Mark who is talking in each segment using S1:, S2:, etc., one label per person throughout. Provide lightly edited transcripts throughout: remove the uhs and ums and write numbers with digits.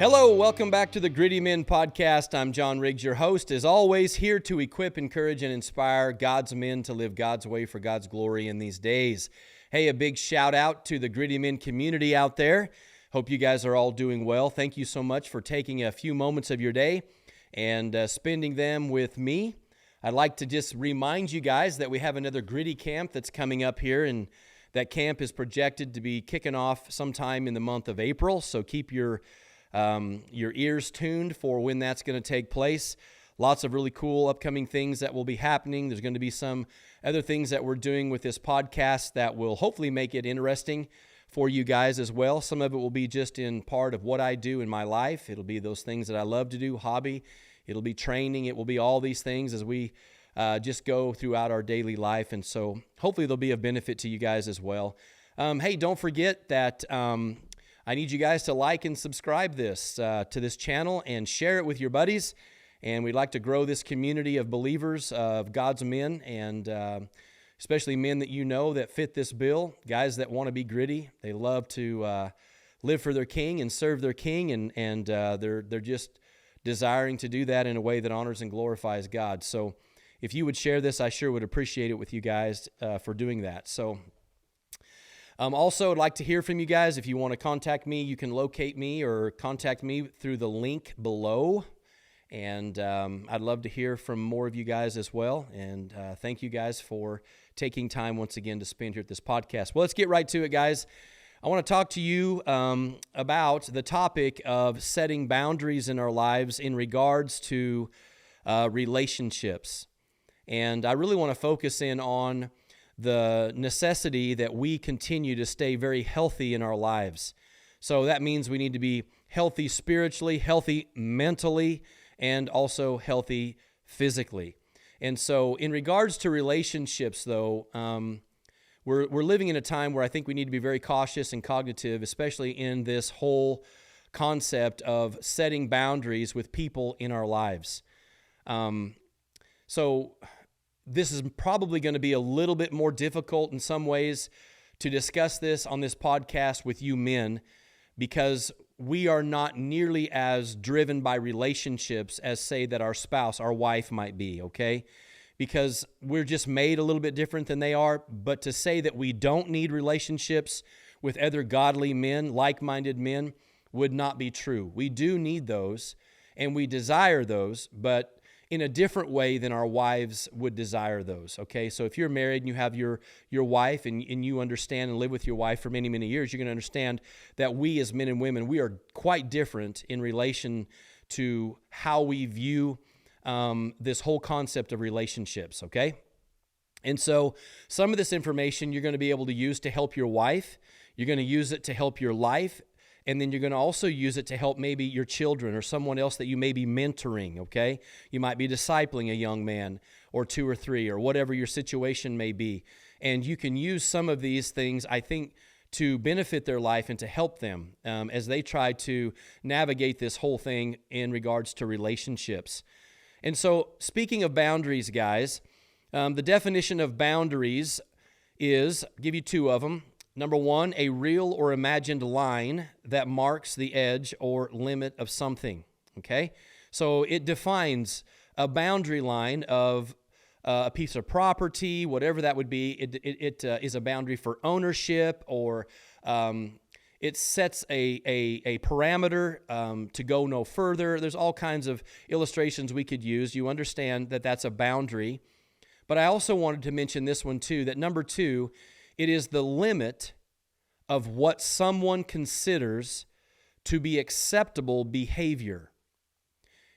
S1: Hello, welcome back to the Gritty Men Podcast. I'm John Riggs, your host, as always, here to equip, encourage, and inspire God's men to live God's way for God's glory in these days. Hey, a big shout out to the Gritty Men community out there. Hope you guys are all doing well. Thank you so much for taking a few moments of your day and spending them with me. I'd like to just remind you guys that we have another Gritty Camp that's coming up here, and that camp is projected to be kicking off sometime in the month of April, so keep your ears tuned for when that's going to take place. Lots of really cool upcoming things that will be happening. There's going to be some other things that we're doing with this podcast that will hopefully make it interesting for you guys as well. Some of it will be just in part of what I do in my life. It'll be those things that I love to do, hobby. It'll be training. It will be all these things as we just go throughout our daily life. And so hopefully they'll be of benefit to you guys as well. Hey, don't forget that I need you guys to like and subscribe to this channel and share it with your buddies. And we'd like to grow this community of believers, of God's men, and especially men that you know that fit this bill, guys that want to be gritty. They love to live for their king and serve their king, and they're just desiring to do that in a way that honors and glorifies God. So if you would share this, I sure would appreciate it with you guys for doing that. So also, I'd like to hear from you guys. If you want to contact me, you can locate me or contact me through the link below. And I'd love to hear from more of you guys as well. And thank you guys for taking time once again to spend here at this podcast. Well, let's get right to it, guys. I want to talk to you about the topic of setting boundaries in our lives in regards to relationships. And I really want to focus in on the necessity that we continue to stay very healthy in our lives. So that means we need to be healthy spiritually, healthy mentally, and also healthy physically. And so in regards to relationships, though, we're living in a time where I think we need to be very cautious and cognitive, especially in this whole concept of setting boundaries with people in our lives. So this is probably going to be a little bit more difficult in some ways to discuss this on this podcast with you men, because we are not nearly as driven by relationships as, say, that our spouse, our wife might be, okay? Because we're just made a little bit different than they are. But to say that we don't need relationships with other godly men, like-minded men, would not be true. We do need those, and we desire those, but in a different way than our wives would desire those, okay? So if you're married and you have your wife and you understand and live with your wife for many, many years, you're going to understand that we as men and women, we are quite different in relation to how we view this whole concept of relationships, okay? And so some of this information you're going to be able to use to help your wife. You're going to use it to help your life. And then you're going to also use it to help maybe your children or someone else that you may be mentoring, okay? You might be discipling a young man or two or three or whatever your situation may be. And you can use some of these things, I think, to benefit their life and to help them as they try to navigate this whole thing in regards to relationships. And so speaking of boundaries, guys, the definition of boundaries is, I'll give you two of them. Number one, a real or imagined line that marks the edge or limit of something, okay? So it defines a boundary line of a piece of property, whatever that would be. It is a boundary for ownership, or it sets a parameter to go no further. There's all kinds of illustrations we could use. You understand that that's a boundary. But I also wanted to mention this one too, that number two, it is the limit of what someone considers to be acceptable behavior.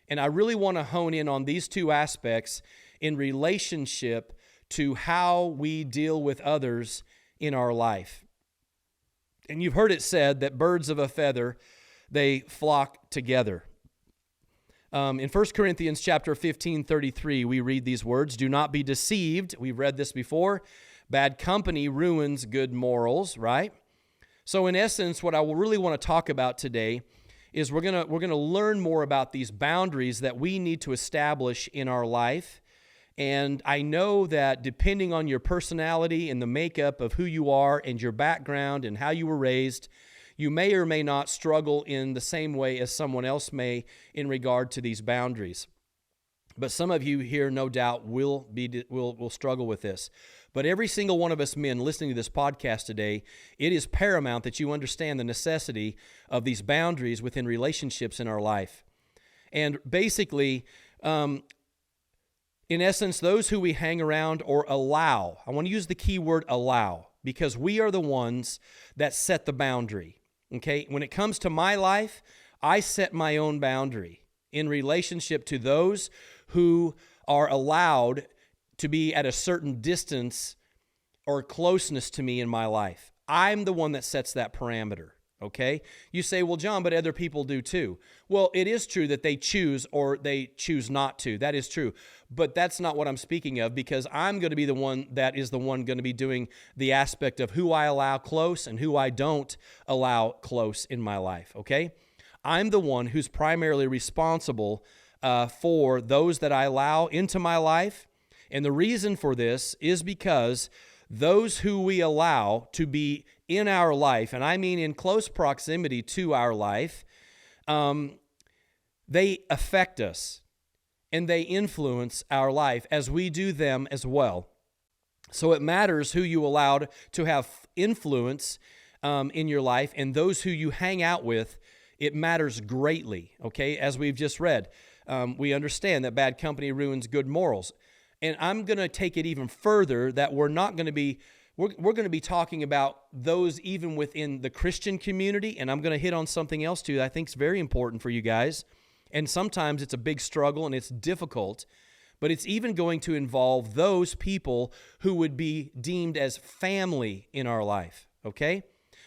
S1: And I really want to hone in on these two aspects in relationship to how we deal with others in our life. And you've heard it said that birds of a feather, they flock together. In 1 Corinthians chapter 15:33, we read these words, "Do not be deceived." We've read this before. Bad company ruins good morals, right? So in essence, what I will really want to talk about today is we're gonna learn more about these boundaries that we need to establish in our life. And I know that depending on your personality and the makeup of who you are and your background and how you were raised, You may or may not struggle in the same way as someone else may in regard to these boundaries. But some of you here, no doubt, will struggle with this. But every single one of us men listening to this podcast today, it is paramount that you understand the necessity of these boundaries within relationships in our life. And basically, in essence, those who we hang around or allow, I want to use the key word allow, because we are the ones that set the boundary. Okay? When it comes to my life, I set my own boundary in relationship to those who are allowed to be at a certain distance or closeness to me in my life. I'm the one that sets that parameter, okay? You say, well, John, but other people do too. Well, it is true that they choose or they choose not to. That is true. But that's not what I'm speaking of, because I'm going to be the one that is the one going to be doing the aspect of who I allow close and who I don't allow close in my life, okay? I'm the one who's primarily responsible for those that I allow into my life. And the reason for this is because those who we allow to be in our life, and I mean in close proximity to our life, they affect us and they influence our life as we do them as well. So it matters who you allowed to have influence in your life, and those who you hang out with, it matters greatly, okay? As we've just read, we understand that bad company ruins good morals. And I'm going to take it even further, that we're going to be talking about those even within the Christian community, and I'm going to hit on something else too that I think is very important for you guys. And sometimes it's a big struggle and it's difficult, but it's even going to involve those people who would be deemed as family in our life, okay?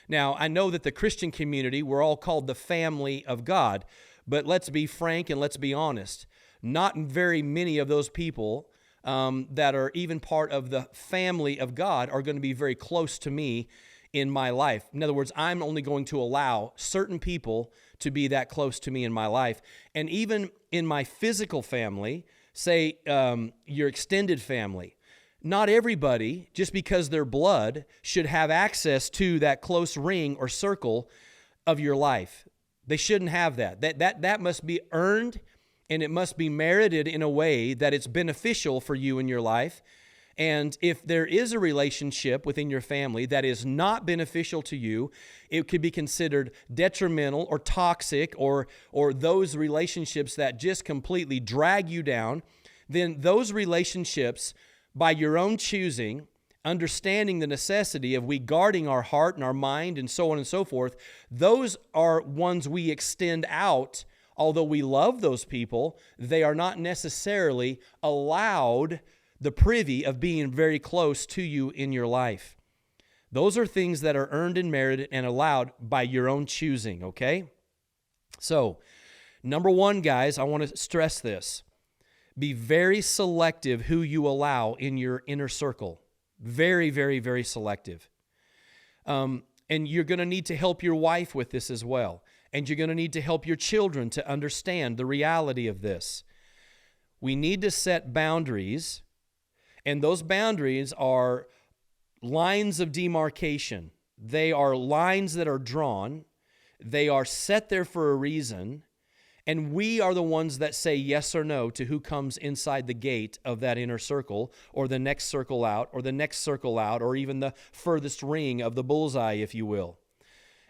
S1: Now, I know that the Christian community, we're all called the family of God, but let's be frank and let's be honest. Not very many of those people that are even part of the family of God are going to be very close to me in my life. In other words, I'm only going to allow certain people to be that close to me in my life. And even in my physical family, say your extended family, not everybody, just because they're blood, should have access to that close ring or circle of your life. They shouldn't have that. That must be earned, and it must be merited in a way that it's beneficial for you in your life. And if there is a relationship within your family that is not beneficial to you, it could be considered detrimental or toxic, or those relationships that just completely drag you down, then those relationships, by your own choosing, understanding the necessity of we guarding our heart and our mind and so on and so forth, those are ones we extend out. Although we love those people, they are not necessarily allowed the privy of being very close to you in your life. Those are things that are earned and merited and allowed by your own choosing, okay? So, number one, guys, I want to stress this. Be very selective who you allow in your inner circle. Very, very, very selective. And you're going to need to help your wife with this as well. And you're going to need to help your children to understand the reality of this. We need to set boundaries, and those boundaries are lines of demarcation. They are lines that are drawn. They are set there for a reason. And we are the ones that say yes or no to who comes inside the gate of that inner circle, or the next circle out, or the next circle out, or even the furthest ring of the bullseye, if you will.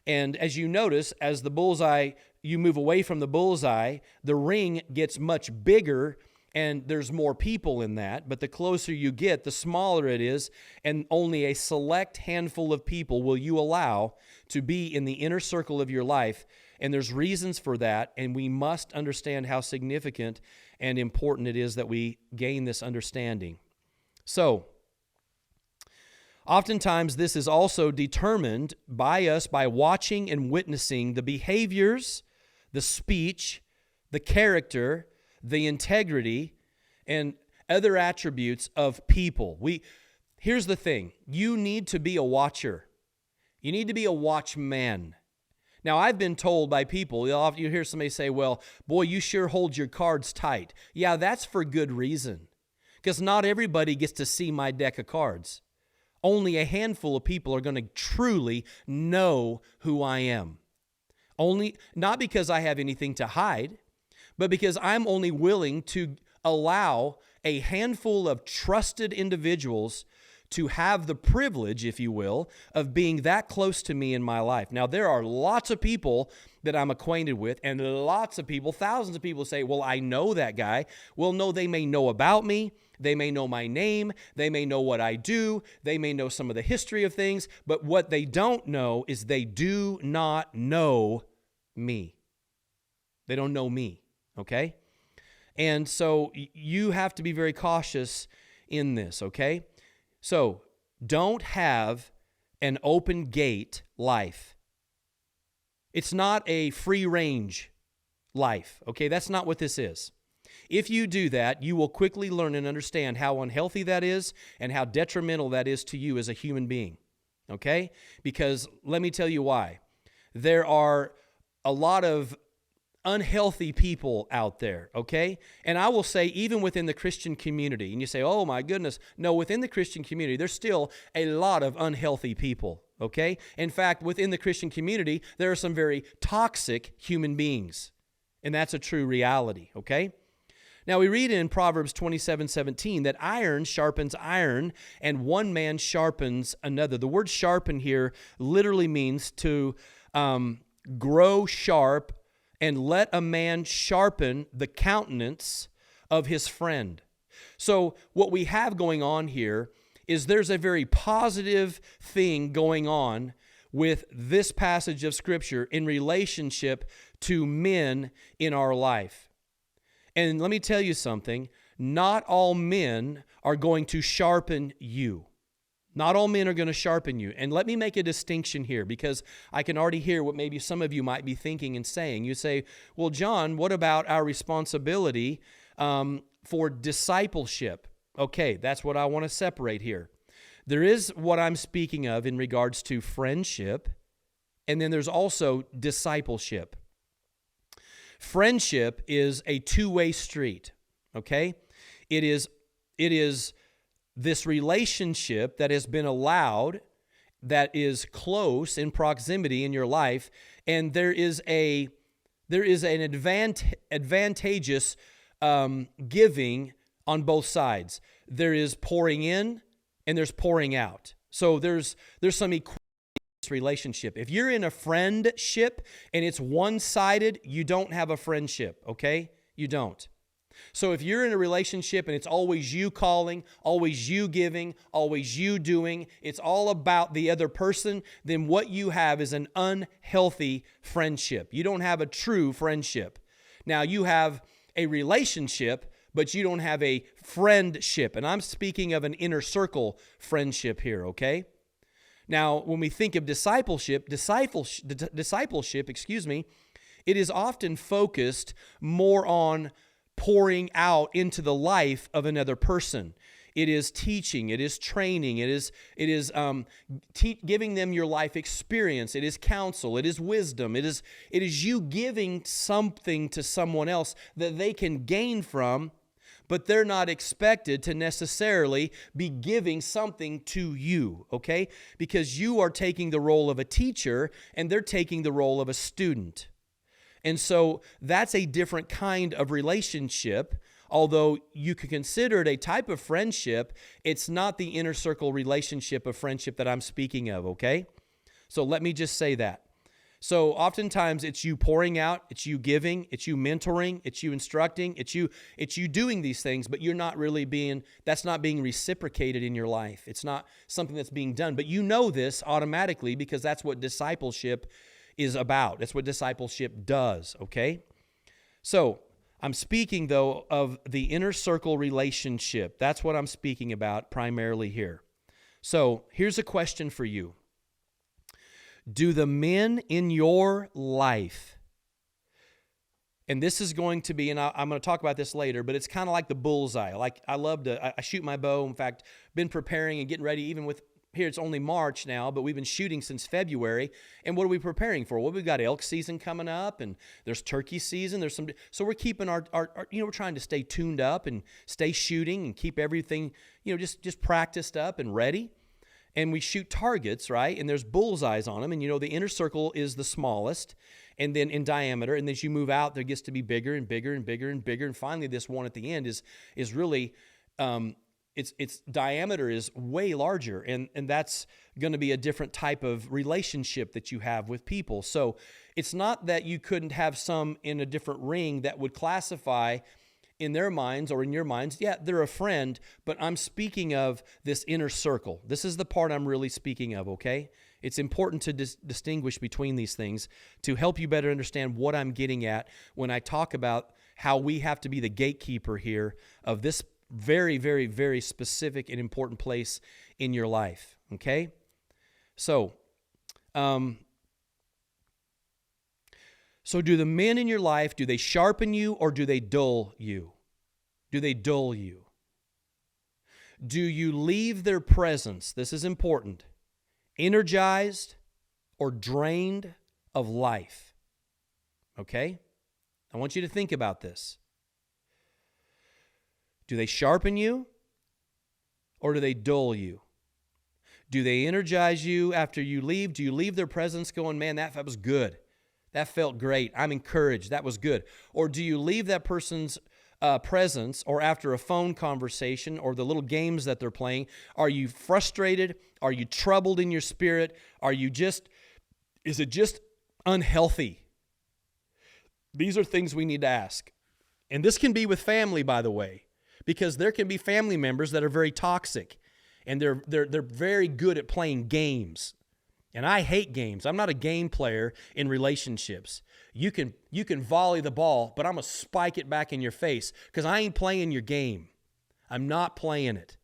S1: And as you notice, as the bullseye, you move away from the bullseye, the ring gets much bigger, and there's more people in that. But the closer you get, the smaller it is, and only a select handful of people will you allow to be in the inner circle of your life. And there's reasons for that, and we must understand how significant and important it is that we gain this understanding. So, oftentimes this is also determined by us by watching and witnessing the behaviors, the speech, the character, the integrity, and other attributes of people. Here's the thing. You need to be a watcher. You need to be a watchman. Now, I've been told by people, you hear somebody say, well, boy, you sure hold your cards tight. Yeah, that's for good reason, because not everybody gets to see my deck of cards. Only a handful of people are going to truly know who I am. Only, not because I have anything to hide, but because I'm only willing to allow a handful of trusted individuals to have the privilege, if you will, of being that close to me in my life. Now, there are lots of people that I'm acquainted with, and lots of people, thousands of people say, well, I know that guy. Well, no, they may know about me. They may know my name. They may know what I do. They may know some of the history of things. But what they don't know is they do not know me. They don't know me, okay? And so you have to be very cautious in this, okay? So don't have an open gate life. It's not a free range life, okay? That's not what this is. If you do that, you will quickly learn and understand how unhealthy that is and how detrimental that is to you as a human being, okay? Because let me tell you why. There are a lot of unhealthy people out there, okay? And I will say even within the Christian community, and you say, oh my goodness, no, within the Christian community, there's still a lot of unhealthy people, okay? In fact, within the Christian community, there are some very toxic human beings, and that's a true reality, okay? Now, we read in Proverbs 27:17 that iron sharpens iron and one man sharpens another. The word sharpen here literally means to grow sharp and let a man sharpen the countenance of his friend. So what we have going on here is there's a very positive thing going on with this passage of Scripture in relationship to men in our life. And let me tell you something, not all men are going to sharpen you. Not all men are going to sharpen you. And let me make a distinction here because I can already hear what maybe some of you might be thinking and saying. You say, well, John, what about our responsibility for discipleship? Okay, that's what I want to separate here. There is what I'm speaking of in regards to friendship, and then there's also discipleship. Friendship is a two-way street, okay? It is this relationship that has been allowed, that is close in proximity in your life, and there is an advantageous giving on both sides. There is pouring in and there's pouring out. So there's some equality in this relationship. If you're in a friendship and it's one-sided, you don't have a friendship, okay? You don't. So if you're in a relationship and it's always you calling, always you giving, always you doing, it's all about the other person, then what you have is an unhealthy friendship. You don't have a true friendship. Now, you have a relationship, but you don't have a friendship. And I'm speaking of an inner circle friendship here, okay? Now, when we think of discipleship, it is often focused more on pouring out into the life of another person. It is teaching, it is training, it is giving them your life experience, it is counsel, it is wisdom, it is you giving something to someone else that they can gain from, but they're not expected to necessarily be giving something to you, okay? Because you are taking the role of a teacher and they're taking the role of a student. And so that's a different kind of relationship. Although you could consider it a type of friendship, it's not the inner circle relationship of friendship that I'm speaking of, okay? So let me just say that. So oftentimes it's you pouring out, it's you giving, it's you mentoring, it's you instructing, it's you doing these things, but you're not really that's not being reciprocated in your life. It's not something that's being done. But you know this automatically because that's what discipleship is about. That's what discipleship does, okay? So I'm speaking, though, of the inner circle relationship. That's what I'm speaking about primarily here. So here's a question for you. Do the men in your life, and this is going to be, and I'm going to talk about this later, but it's kind of like the bullseye. Like I shoot my bow. In fact, been preparing and getting ready even with, here it's only March now, but we've been shooting since February. And what are we preparing for? Well, we've got elk season coming up, and there's turkey season. So we're keeping our we're trying to stay tuned up and stay shooting and keep everything, just practiced up and ready. and we shoot targets, right? And there's bullseyes on them. And you know, the inner circle is the smallest, and then in diameter. And as you move out, there gets to be bigger and bigger and bigger and bigger. And finally, this one at the end is really, its diameter is way larger. And that's going to be a different type of relationship that you have with people. So it's not that you couldn't have some in a different ring that would classify in their minds or in your minds, yeah, they're a friend, but I'm speaking of this inner circle. This is the part I'm really speaking of, okay? It's important to distinguish between these things to help you better understand what I'm getting at when I talk about how we have to be the gatekeeper here of this very, very, very specific and important place in your life, okay? So do the men in your life, do they sharpen you or do they dull you? Do they dull you? Do you leave their presence, this is important, energized or drained of life? Okay? I want you to think about this. Do they sharpen you or do they dull you? Do they energize you after you leave? Do you leave their presence going, man, that was good. That felt great. I'm encouraged. That was good. Or do you leave that person's presence or after a phone conversation or the little games that they're playing? Are you frustrated? Are you troubled in your spirit? Is it just unhealthy? These are things we need to ask. And this can be with family, by the way, because there can be family members that are very toxic and they're very good at playing games. And I hate games. I'm not a game player in relationships. You can volley the ball, but I'm going to spike it back in your face because I ain't playing your game. I'm not playing it.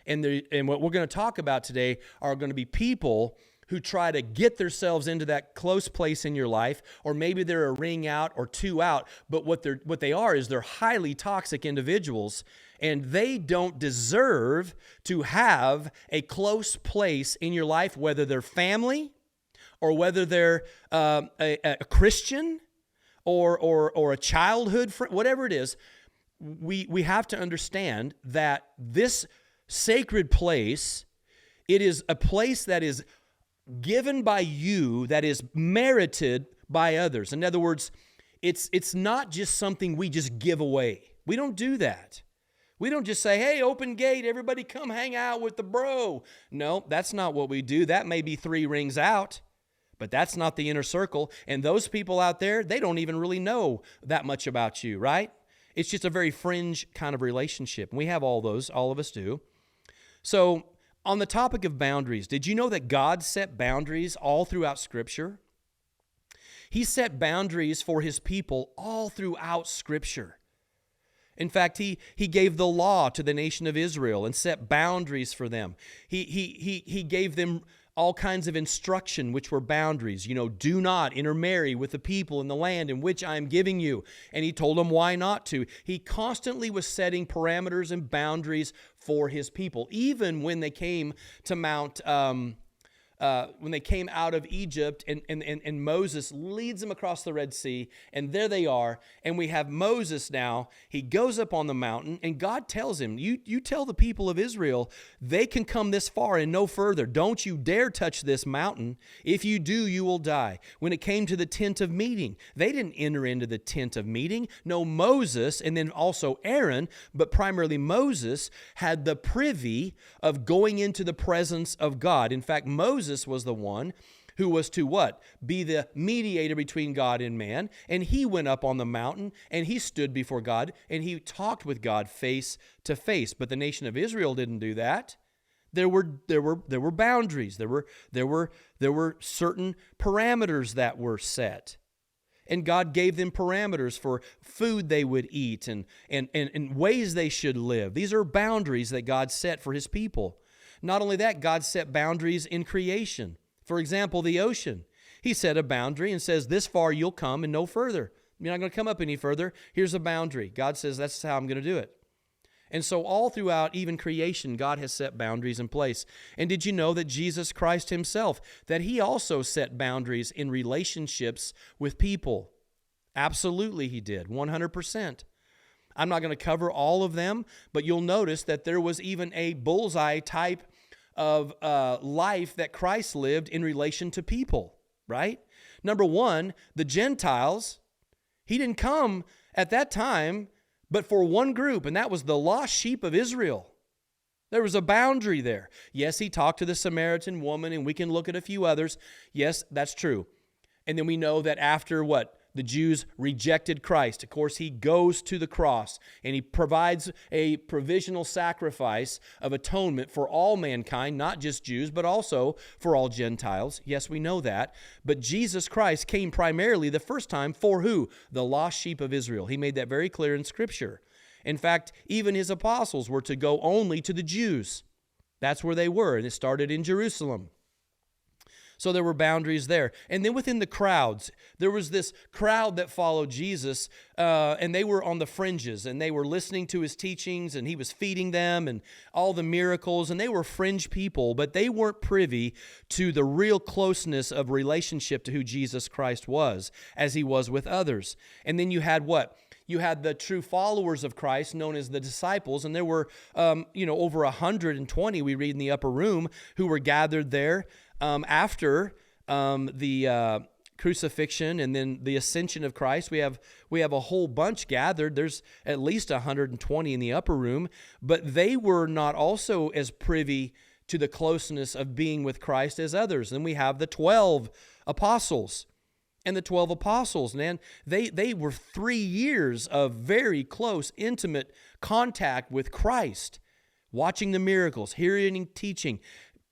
S1: And what we're going to talk about today are going to be people who try to get themselves into that close place in your life, or maybe they're a ring out or two out, but what they are is they're highly toxic individuals, and they don't deserve to have a close place in your life, whether they're family or whether they're a Christian or a childhood friend, whatever it is. We have to understand that this sacred place, it is a place that is given by you, that is merited by others. In other words, it's not just something we just give away. We don't do that. We don't just say, hey, open gate, everybody come hang out with the bro. No, that's not what we do. That may be 3 rings out, but that's not the inner circle. And those people out there, they don't even really know that much about you, right? It's just a very fringe kind of relationship. And we have all those, all of us do. So on the topic of boundaries, did you know that God set boundaries all throughout Scripture? He set boundaries for His people all throughout Scripture. In fact, he gave the law to the nation of Israel and set boundaries for them. He gave them all kinds of instruction, which were boundaries. You know, do not intermarry with the people in the land in which I am giving you. And He told them why not to. He constantly was setting parameters and boundaries for His people, even when they came to when they came out of Egypt and Moses leads them across the Red Sea, and there they are, and we have Moses now. He goes up on the mountain, and God tells him, you tell the people of Israel, they can come this far and no further. Don't you dare touch this mountain. If you do, you will die. When it came to the tent of meeting, they didn't enter into the tent of meeting. No, Moses, and then also Aaron, but primarily Moses, had the privy of going into the presence of God. In fact, Moses was the one who was to what? Be the mediator between God and man. And he went up on the mountain and he stood before God and he talked with God face to face. But the nation of Israel didn't do that. There were boundaries. There were certain parameters that were set. And God gave them parameters for food they would eat and ways they should live. These are boundaries that God set for His people. Not only that, God set boundaries in creation. For example, the ocean. He set a boundary and says, this far you'll come and no further. You're not going to come up any further. Here's a boundary. God says, that's how I'm going to do it. And so all throughout even creation, God has set boundaries in place. And did you know that Jesus Christ Himself, that He also set boundaries in relationships with people? Absolutely He did, 100%. I'm not going to cover all of them, but you'll notice that there was even a bullseye type of life that Christ lived in relation to people, right? Number one, the Gentiles, he didn't come at that time but for one group, and that was the lost sheep of Israel. There was a boundary there. Yes, he talked to the Samaritan woman, and we can look at a few others. Yes, that's true. And then we know that after what? The Jews rejected Christ. Of course, he goes to the cross, and he provides a provisional sacrifice of atonement for all mankind, not just Jews, but also for all Gentiles. Yes, we know that. But Jesus Christ came primarily the first time for who? The lost sheep of Israel. He made that very clear in Scripture. In fact, even his apostles were to go only to the Jews. That's where they were, and it started in Jerusalem. So there were boundaries there. And then within the crowds, there was this crowd that followed Jesus, and they were on the fringes, and they were listening to his teachings, and he was feeding them, and all the miracles, and they were fringe people, but they weren't privy to the real closeness of relationship to who Jesus Christ was, as he was with others. And then you had what? You had the true followers of Christ, known as the disciples, and there were, over 120, we read in the upper room, who were gathered there after the crucifixion and then the ascension of Christ. We have a whole bunch gathered. There's at least 120 in the upper room, but they were not also as privy to the closeness of being with Christ as others. Then we have the 12 apostles. And the 12 apostles, man, they were 3 years of very close, intimate contact with Christ, watching the miracles, hearing teaching,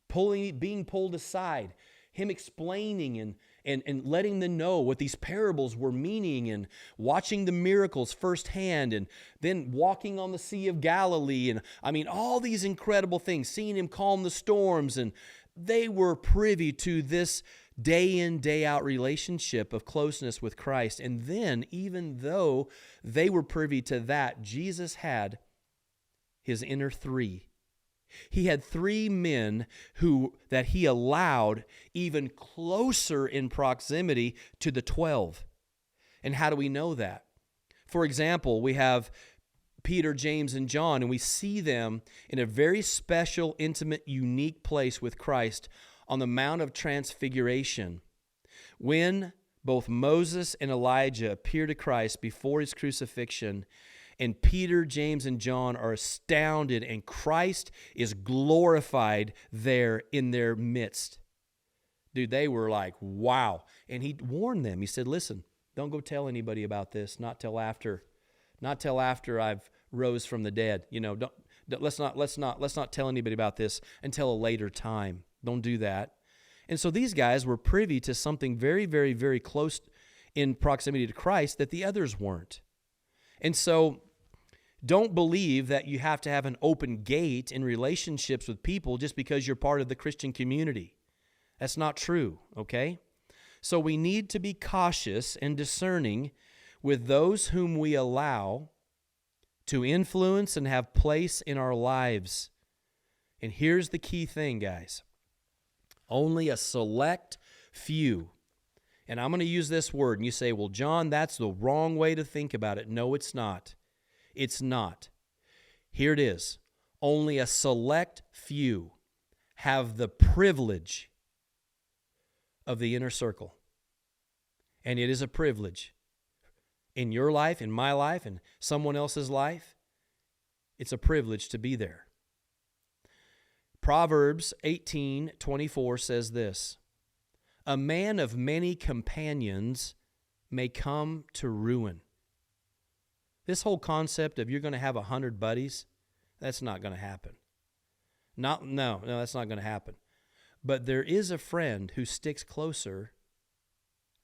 S1: being pulled aside, him explaining and letting them know what these parables were meaning, and watching the miracles firsthand, and then walking on the Sea of Galilee, and all these incredible things, seeing him calm the storms, and they were privy to this day in, day out relationship of closeness with Christ. And then, even though they were privy to that, Jesus had his inner three. He had 3 men that he allowed even closer in proximity to the 12. And how do we know that? For example, we have Peter, James, and John, and we see them in a very special, intimate, unique place with Christ on the Mount of Transfiguration, when both Moses and Elijah appear to Christ before his crucifixion, and Peter, James, and John are astounded, and Christ is glorified there in their midst. Dude, they were like, wow. And he warned them. He said, listen, don't go tell anybody about this, not till after I've rose from the dead. Let's not tell anybody about this until a later time. Don't do that. And so these guys were privy to something very, very, very close in proximity to Christ that the others weren't. And so don't believe that you have to have an open gate in relationships with people just because you're part of the Christian community. That's not true, okay? So we need to be cautious and discerning with those whom we allow to influence and have place in our lives. And here's the key thing, guys. Only a select few. And I'm going to use this word, and you say, well, John, that's the wrong way to think about it. No, it's not. It's not. Here it is. Only a select few have the privilege of the inner circle. And it is a privilege. In your life, in my life, in someone else's life, it's a privilege to be there. Proverbs 18:24 says this, a man of many companions may come to ruin. This whole concept of you're going to have 100 buddies, that's not going to happen. No, that's not going to happen. But there is a friend who sticks closer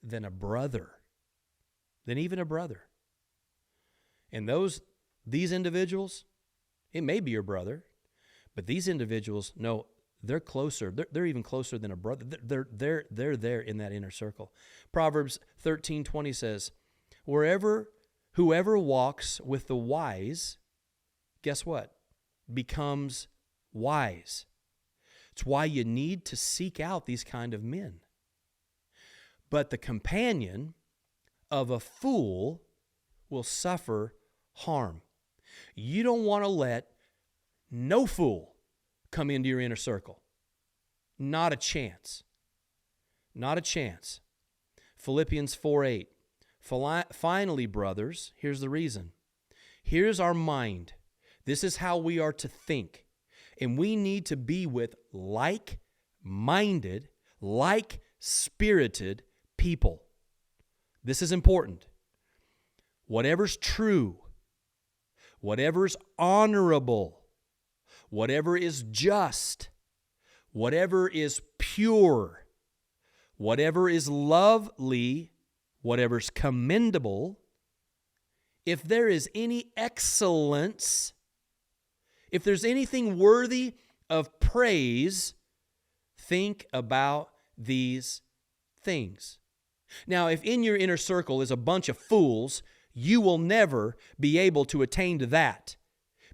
S1: than a brother, than even a brother. And these individuals, it may be your brother, but these individuals, no, they're closer. They're even closer than a brother. They're there in that inner circle. Proverbs 13:20 says, whoever walks with the wise, guess what? Becomes wise. It's why you need to seek out these kind of men. But the companion of a fool will suffer harm. You don't want to let no fool come into your inner circle. Not a chance. Not a chance. Philippians 4:8. Finally, brothers, here's the reason. Here's our mind. This is how we are to think. And we need to be with like-minded, like-spirited people. This is important. Whatever's true, whatever's honorable, whatever is just, whatever is pure, whatever is lovely, whatever's commendable, if there is any excellence, if there's anything worthy of praise, think about these things. Now, if in your inner circle is a bunch of fools, you will never be able to attain to that,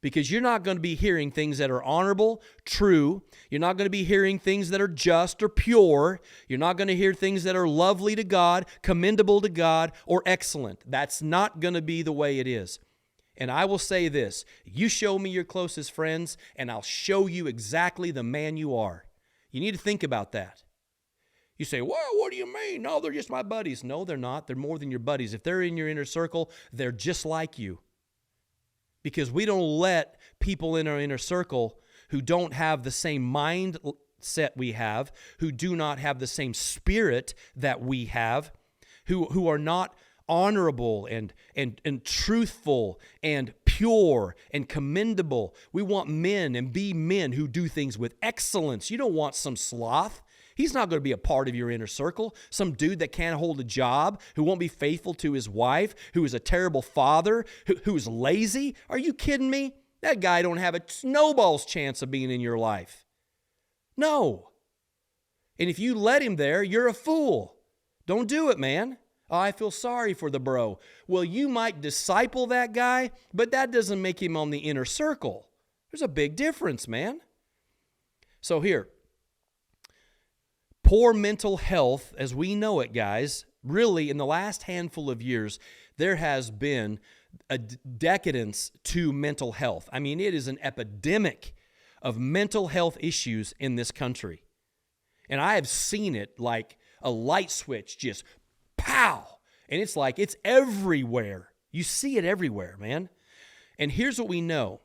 S1: because you're not going to be hearing things that are honorable, true. You're not going to be hearing things that are just or pure. You're not going to hear things that are lovely to God, commendable to God, or excellent. That's not going to be the way it is. And I will say this, you show me your closest friends, and I'll show you exactly the man you are. You need to think about that. You say, well, what do you mean? No, they're just my buddies. No, they're not. They're more than your buddies. If they're in your inner circle, they're just like you. Because we don't let people in our inner circle who don't have the same mindset we have, who do not have the same spirit that we have, who are not honorable and truthful and pure and commendable. We want men and be men who do things with excellence. You don't want some sloth. He's not going to be a part of your inner circle. Some dude that can't hold a job, who won't be faithful to his wife, who is a terrible father, who's lazy. Are you kidding me? That guy don't have a snowball's chance of being in your life. No. And if you let him there, you're a fool. Don't do it, man. Oh, I feel sorry for the bro. Well, you might disciple that guy, but that doesn't make him on the inner circle. There's a big difference, man. So here, poor mental health, as we know it, guys, really in the last handful of years, there has been a decadence to mental health. I mean, it is an epidemic of mental health issues in this country. And I have seen it like a light switch just pow! And it's like it's everywhere. You see it everywhere, man. And here's what we know.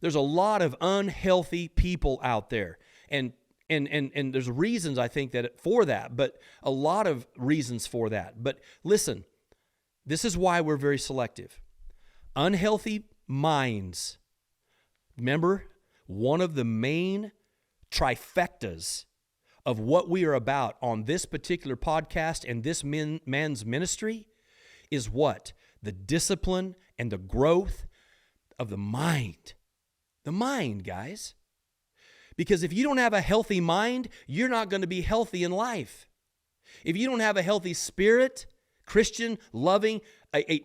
S1: There's a lot of unhealthy people out there. And there's reasons, I think, for that, but a lot of reasons for that. But listen, this is why we're very selective. Unhealthy minds. Remember, one of the main trifectas of what we are about on this particular podcast and this man's ministry is what? The discipline and the growth of the mind. The mind, guys. Because if you don't have a healthy mind, you're not going to be healthy in life. If you don't have a healthy spirit, Christian, loving, a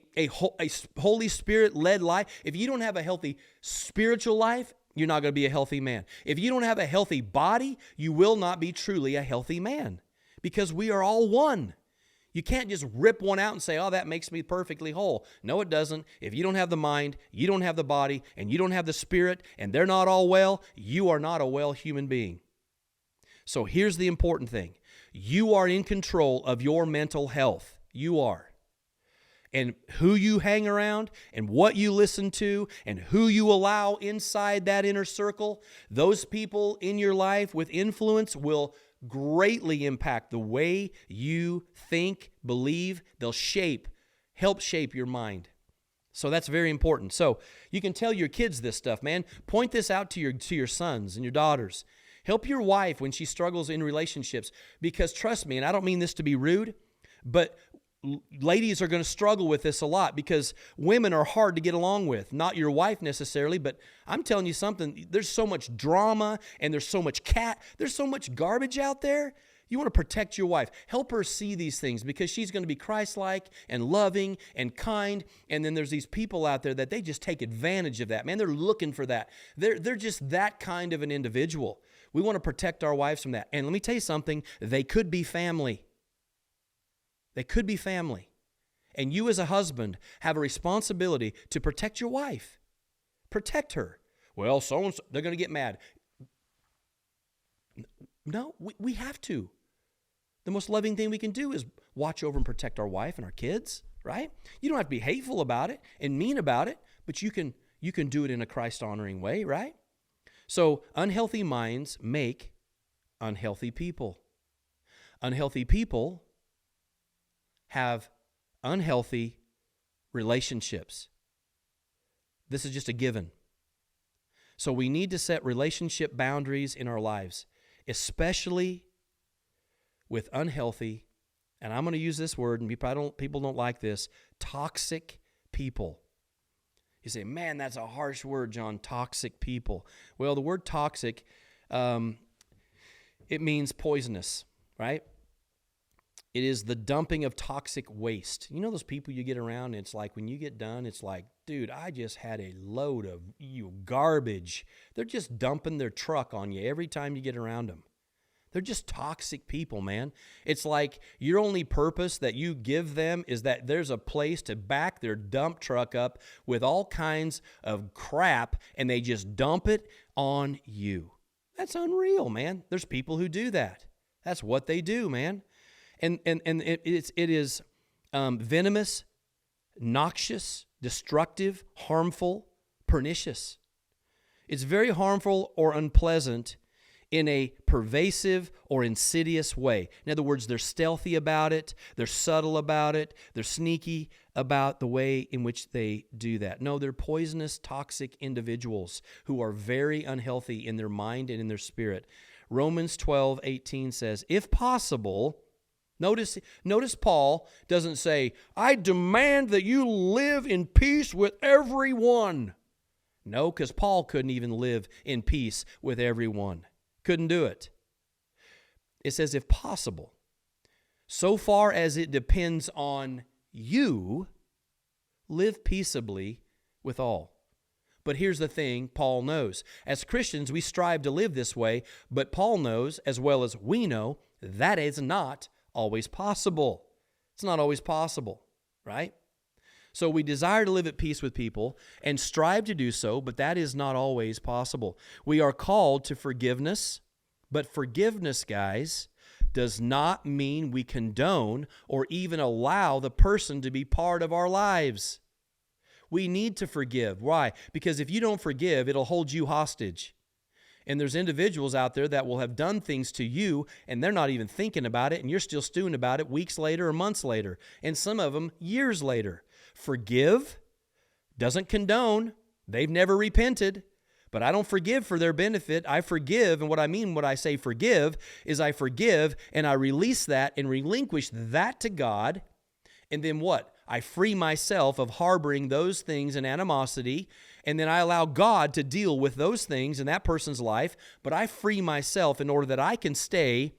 S1: Holy Spirit-led life, if you don't have a healthy spiritual life, you're not going to be a healthy man. If you don't have a healthy body, you will not be truly a healthy man, because we are all one. You can't just rip one out and say, oh, that makes me perfectly whole. No, it doesn't. If you don't have the mind, you don't have the body, and you don't have the spirit, and they're not all well, you are not a well human being. So here's the important thing. You are in control of your mental health. You are. And who you hang around and what you listen to and who you allow inside that inner circle, those people in your life with influence will greatly impact the way you think, believe. They'll help shape your mind. So that's very important. So you can tell your kids this stuff, man. Point this out to your sons and your daughters. Help your wife when she struggles in relationships, because trust me, and I don't mean this to be rude, but ladies are going to struggle with this a lot, because women are hard to get along with. Not your wife necessarily, but I'm telling you something. There's so much drama and there's so much there's so much garbage out there. You want to protect your wife. Help her see these things, because she's going to be Christ-like and loving and kind. And then there's these people out there that they just take advantage of that. Man, they're looking for that. They're just that kind of an individual. We want to protect our wives from that. And let me tell you something. They could be family. They could be family. And you as a husband have a responsibility to protect your wife. Protect her. Well, so-and-so, they're going to get mad. No, we have to. The most loving thing we can do is watch over and protect our wife and our kids, right? You don't have to be hateful about it and mean about it, but you can do it in a Christ-honoring way, right? So unhealthy minds make unhealthy people. Unhealthy people have unhealthy relationships. This is just a given. So we need to set relationship boundaries in our lives, especially with unhealthy, and I'm going to use this word, and people don't like this, toxic people. You say, man, that's a harsh word, John, toxic people. Well, the word toxic, it means poisonous, right? It is the dumping of toxic waste. You know those people you get around, and it's like when you get done, it's like, dude, I just had a load of garbage. They're just dumping their truck on you every time you get around them. They're just toxic people, man. It's like your only purpose that you give them is that there's a place to back their dump truck up with all kinds of crap, and they just dump it on you. That's unreal, man. There's people who do that. That's what they do, man. And it is venomous, noxious, destructive, harmful, pernicious. It's very harmful or unpleasant in a pervasive or insidious way. In other words, they're stealthy about it, they're subtle about it, they're sneaky about the way in which they do that. No, they're poisonous, toxic individuals who are very unhealthy in their mind and in their spirit. Romans 12:18 says, if possible, notice Paul doesn't say, I demand that you live in peace with everyone. No, because Paul couldn't even live in peace with everyone. Couldn't do it. It says, if possible, so far as it depends on you, live peaceably with all. But here's the thing Paul knows. As Christians, we strive to live this way, but Paul knows, as well as we know, that is not always possible. It's not always possible, right? So we desire to live at peace with people and strive to do so, but that is not always possible. We are called to forgiveness, but forgiveness, guys, does not mean we condone or even allow the person to be part of our lives. We need to forgive. Why? Because if you don't forgive, it'll hold you hostage. And there's individuals out there that will have done things to you, and they're not even thinking about it, and you're still stewing about it weeks later or months later, and some of them years later. Forgive doesn't condone. They've never repented, but I don't forgive for their benefit. I forgive, and what I mean when I say forgive is I forgive and I release that and relinquish that to God, and then what? I free myself of harboring those things in animosity, and then I allow God to deal with those things in that person's life, but I free myself in order that I can stay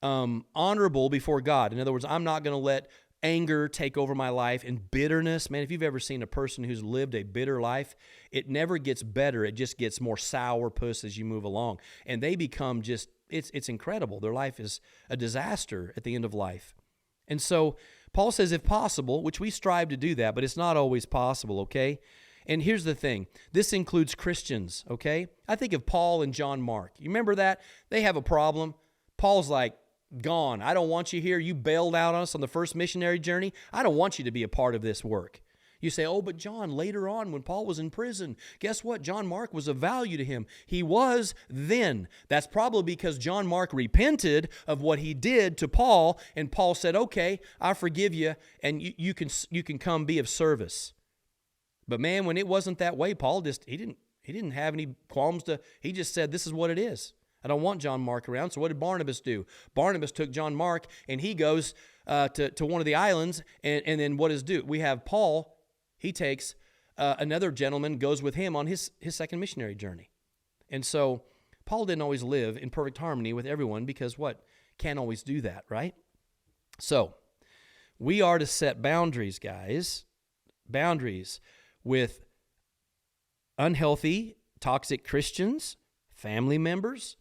S1: honorable before God. In other words, I'm not going to let anger take over my life and bitterness. Man, if you've ever seen a person who's lived a bitter life, it never gets better. It just gets more sourpuss as you move along. And they become just, it's incredible. Their life is a disaster at the end of life. And so Paul says, if possible, which we strive to do that, but it's not always possible, okay? And here's the thing. This includes Christians, okay? I think of Paul and John Mark. You remember that? They have a problem. Paul's like, gone. I don't want you here. You bailed out on us on the first missionary journey. I don't want you to be a part of this work. You say, oh, but John, later on when Paul was in prison, guess what? John Mark was of value to him. He was then. That's probably because John Mark repented of what he did to Paul, and Paul said, okay, I forgive you, and you can come be of service. But man, when it wasn't that way, Paul he didn't have any qualms he just said, this is what it is. I don't want John Mark around. So what did Barnabas do? Barnabas took John Mark, and he goes to one of the islands, and then what does do? We have Paul. He takes another gentleman, goes with him on his second missionary journey. And so Paul didn't always live in perfect harmony with everyone because what? Can't always do that, right? So we are to set boundaries, guys. Boundaries with unhealthy, toxic Christians, family members.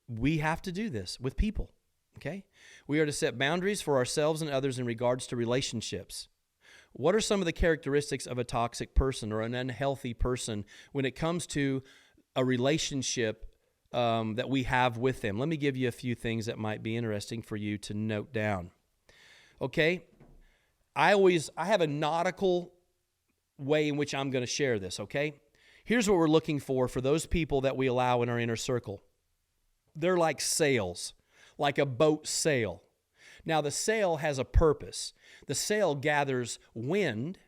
S1: We have to do this with people, okay? We are to set boundaries for ourselves and others in regards to relationships. What are some of the characteristics of a toxic person or an unhealthy person when it comes to a relationship that we have with them. Let me give you a few things that might be interesting for you to note down. Okay? I have a nautical way in which I'm going to share this, okay? Here's what we're looking for those people that we allow in our inner circle. They're like sails, like a boat sail. Now, the sail has a purpose. The sail gathers wind,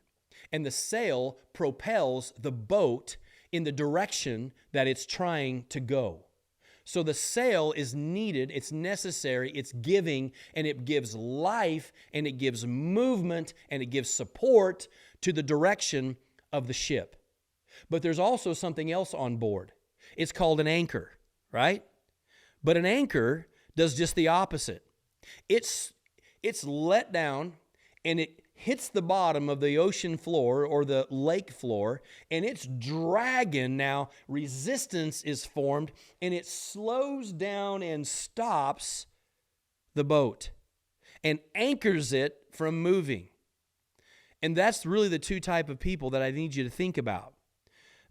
S1: and the sail propels the boat in the direction that it's trying to go. So the sail is needed, it's necessary, it's giving, and it gives life, and it gives movement, and it gives support to the direction of the ship. But there's also something else on board. It's called an anchor, right? But an anchor does just the opposite. It's let down, and it hits the bottom of the ocean floor or the lake floor, and it's dragging now. Resistance is formed, and it slows down and stops the boat and anchors it from moving. And that's really the two type of people that I need you to think about.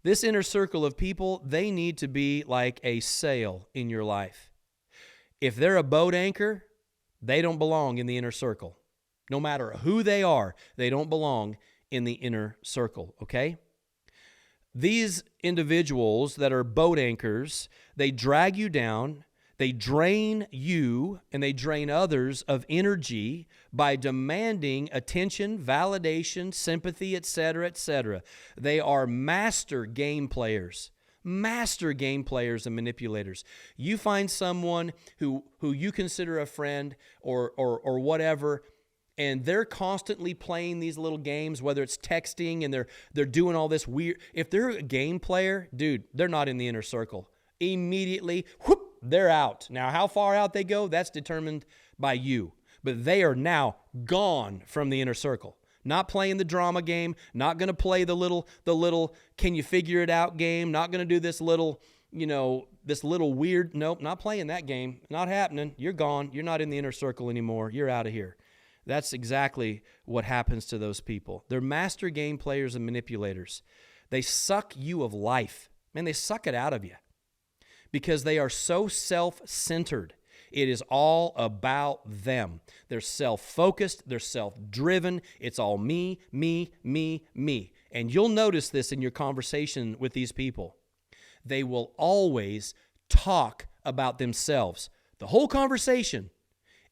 S1: This inner circle of people, they need to be like a sail in your life. If they're a boat anchor, they don't belong in the inner circle. No matter who they are, they don't belong in the inner circle, okay? These individuals that are boat anchors, they drag you down, they drain you, and they drain others of energy by demanding attention, validation, sympathy, etc., etc. They are master game players and manipulators. You find someone who you consider a friend or whatever, and they're constantly playing these little games, whether it's texting and they're doing all this weird. If they're a game player, dude, they're not in the inner circle. Immediately, whoop, they're out. Now, how far out they go, that's determined by you. But they are now gone from the inner circle. Not playing the drama game, not going to play the little can you figure it out game, not going to do this little weird, nope, not playing that game. Not happening. You're gone. You're not in the inner circle anymore. You're out of here. That's exactly what happens to those people. They're master game players and manipulators. They suck you of life. Man, they suck it out of you because they are so self-centered. It is all about them. They're self-focused. They're self-driven. It's all me, me, me, me. And you'll notice this in your conversation with these people. They will always talk about themselves. The whole conversation,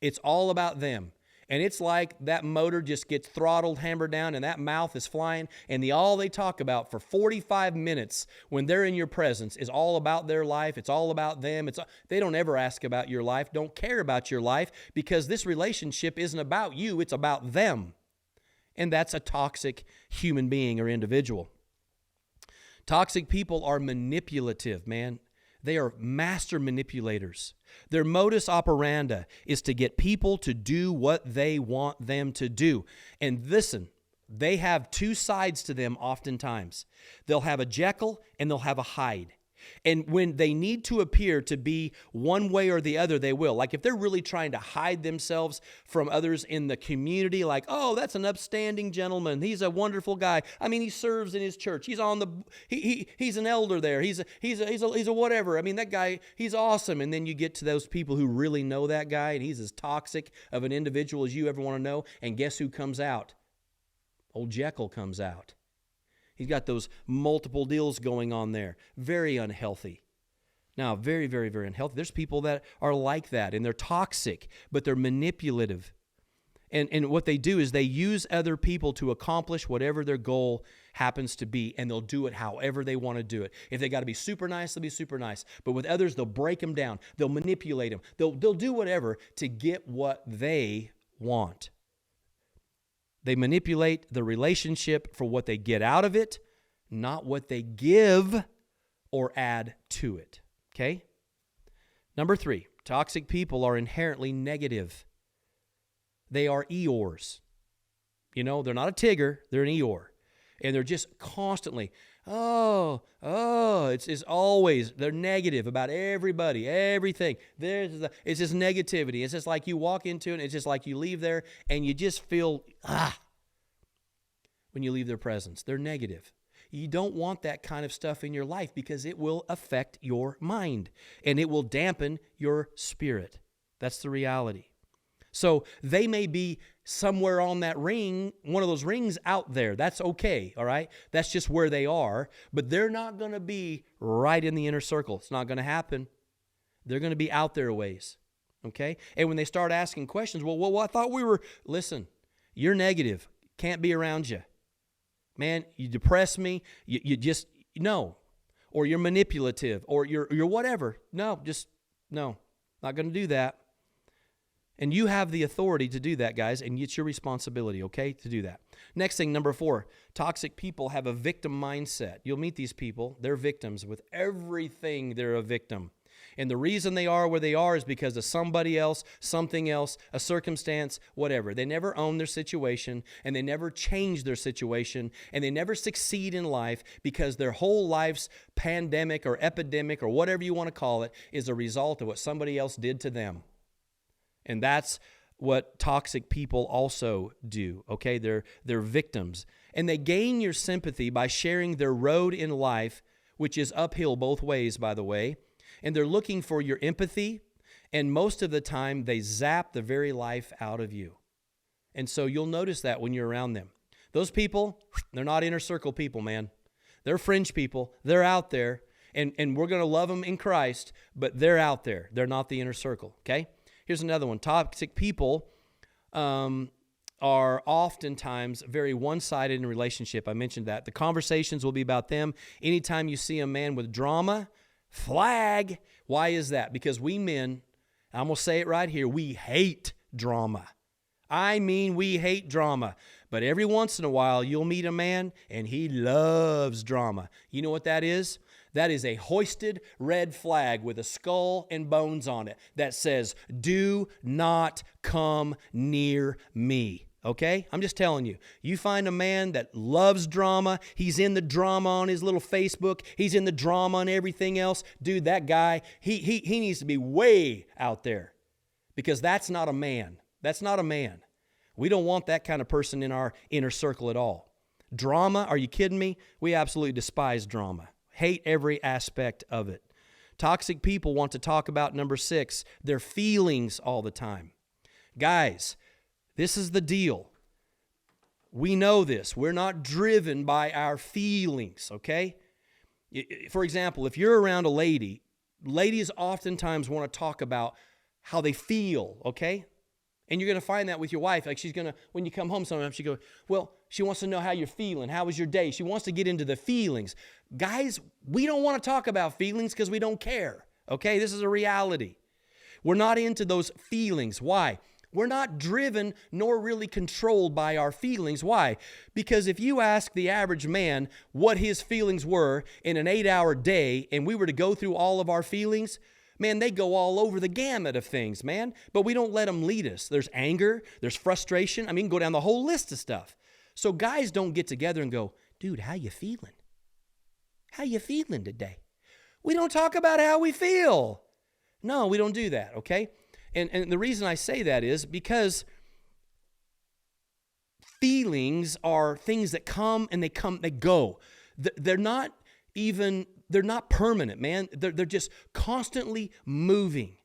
S1: it's all about them. And it's like that motor just gets throttled, hammered down, and that mouth is flying. And all they talk about for 45 minutes when they're in your presence is all about their life. It's all about them. They don't ever ask about your life, don't care about your life, because this relationship isn't about you, it's about them. And that's a toxic human being or individual. Toxic people are manipulative, man. They are master manipulators. Their modus operandi is to get people to do what they want them to do. And listen, they have two sides to them oftentimes. They'll have a Jekyll and they'll have a Hyde. And when they need to appear to be one way or the other, they will. Like if they're really trying to hide themselves from others in the community, like, oh, that's an upstanding gentleman. He's a wonderful guy. I mean, he serves in his church. He's on he's an elder there. He's a whatever. I mean, that guy, he's awesome. And then you get to those people who really know that guy, and he's as toxic of an individual as you ever want to know. And guess who comes out? Old Jekyll comes out. He's got those multiple deals going on there. Very unhealthy. Now, very, very, very unhealthy. There's people that are like that, and they're toxic, but they're manipulative. And what they do is they use other people to accomplish whatever their goal happens to be, and they'll do it however they want to do it. If they got to be super nice, they'll be super nice. But with others, they'll break them down. They'll manipulate them. They'll do whatever to get what they want. They manipulate the relationship for what they get out of it, not what they give or add to it. Okay? Number 3, toxic people are inherently negative. They are Eeyores. You know, they're not a Tigger, they're an Eeyore. And they're just constantly, it's always, they're negative about everybody, everything. It's just negativity. It's just like you walk into it, it's just like you leave there, and you just feel, when you leave their presence. They're negative. You don't want that kind of stuff in your life because it will affect your mind and it will dampen your spirit. That's the reality. So they may be somewhere on that ring, one of those rings out there. That's okay, all right? That's just where they are. But they're not going to be right in the inner circle. It's not going to happen. They're going to be out there a ways, okay? And when they start asking questions, well, I thought we were, listen, you're negative. Can't be around you. Man, you depress me. You just, no. Or you're manipulative or you're whatever. No, not going to do that. And you have the authority to do that, guys, and it's your responsibility, okay, to do that. Next thing, number 4, toxic people have a victim mindset. You'll meet these people. They're victims. With everything, they're a victim. And the reason they are where they are is because of somebody else, something else, a circumstance, whatever. They never own their situation, and they never change their situation, and they never succeed in life because their whole life's pandemic or epidemic or whatever you want to call it is a result of what somebody else did to them. And that's what toxic people also do, okay? They're victims. And they gain your sympathy by sharing their road in life, which is uphill both ways, by the way. And they're looking for your empathy, and most of the time they zap the very life out of you. And so you'll notice that when you're around them. Those people, they're not inner circle people, man. They're fringe people. They're out there, and we're going to love them in Christ, but they're out there. They're not the inner circle, okay? Here's another one. Toxic people are oftentimes very one-sided in a relationship. I mentioned that. The conversations will be about them. Anytime you see a man with drama, flag. Why is that? Because we men, I'm going to say it right here, we hate drama. I mean, we hate drama. But every once in a while, you'll meet a man, and he loves drama. You know what that is? That is a hoisted red flag with a skull and bones on it that says, do not come near me. Okay? I'm just telling you. You find a man that loves drama. He's in the drama on his little Facebook. He's in the drama and everything else. Dude, that guy, he needs to be way out there because that's not a man. That's not a man. We don't want that kind of person in our inner circle at all. Drama, are you kidding me? We absolutely despise drama. Hate every aspect of it. Toxic people want to talk about, number 6, their feelings all the time. Guys, this is the deal. We know this. We're not driven by our feelings, okay? For example, if you're around a lady, ladies oftentimes want to talk about how they feel, okay? And you're going to find that with your wife. Like she's going to, when you come home sometimes, she goes, well, she wants to know how you're feeling. How was your day? She wants to get into the feelings. Guys, we don't want to talk about feelings because we don't care. Okay, this is a reality. We're not into those feelings. Why? We're not driven nor really controlled by our feelings. Why? Because if you ask the average man what his feelings were in an 8-hour day and we were to go through all of our feelings, man, they go all over the gamut of things, man. But we don't let them lead us. There's anger. There's frustration. I mean, go down the whole list of stuff. So guys don't get together and go, dude, how you feeling? How you feeling today? We don't talk about how we feel. No, we don't do that, okay? And the reason I say that is because feelings are things that come and they go. They're not permanent, man. They're just constantly moving.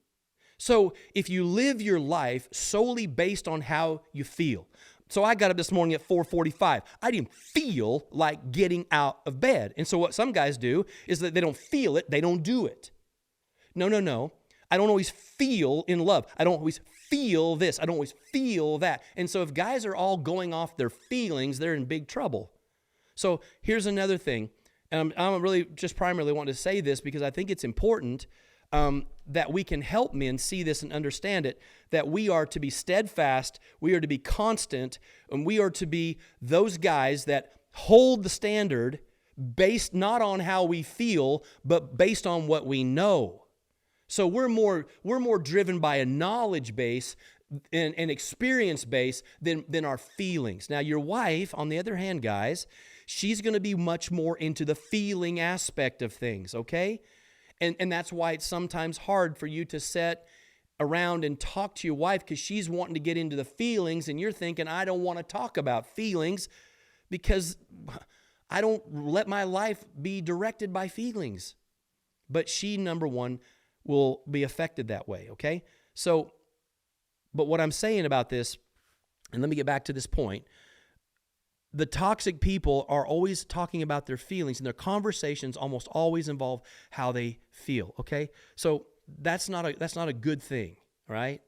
S1: So if you live your life solely based on how you feel. So I got up this morning at 4:45. I didn't feel like getting out of bed. And so what some guys do is that they don't feel it, they don't do it. No. I don't always feel in love. I don't always feel this. I don't always feel that. And so if guys are all going off their feelings, they're in big trouble. So here's another thing. And I'm really just primarily wanting to say this because I think it's important that we can help men see this and understand it, that we are to be steadfast, we are to be constant, and we are to be those guys that hold the standard based not on how we feel, but based on what we know. So we're more driven by a knowledge base and an experience base than our feelings. Now, your wife, on the other hand, guys, she's going to be much more into the feeling aspect of things, okay? And that's why it's sometimes hard for you to sit around and talk to your wife because she's wanting to get into the feelings and you're thinking, I don't want to talk about feelings because I don't let my life be directed by feelings. But she, number one, will be affected that way, okay? So, but what I'm saying about this, and let me get back to this point, the toxic people are always talking about their feelings, and their conversations almost always involve how they feel, okay? So that's not a good thing, right?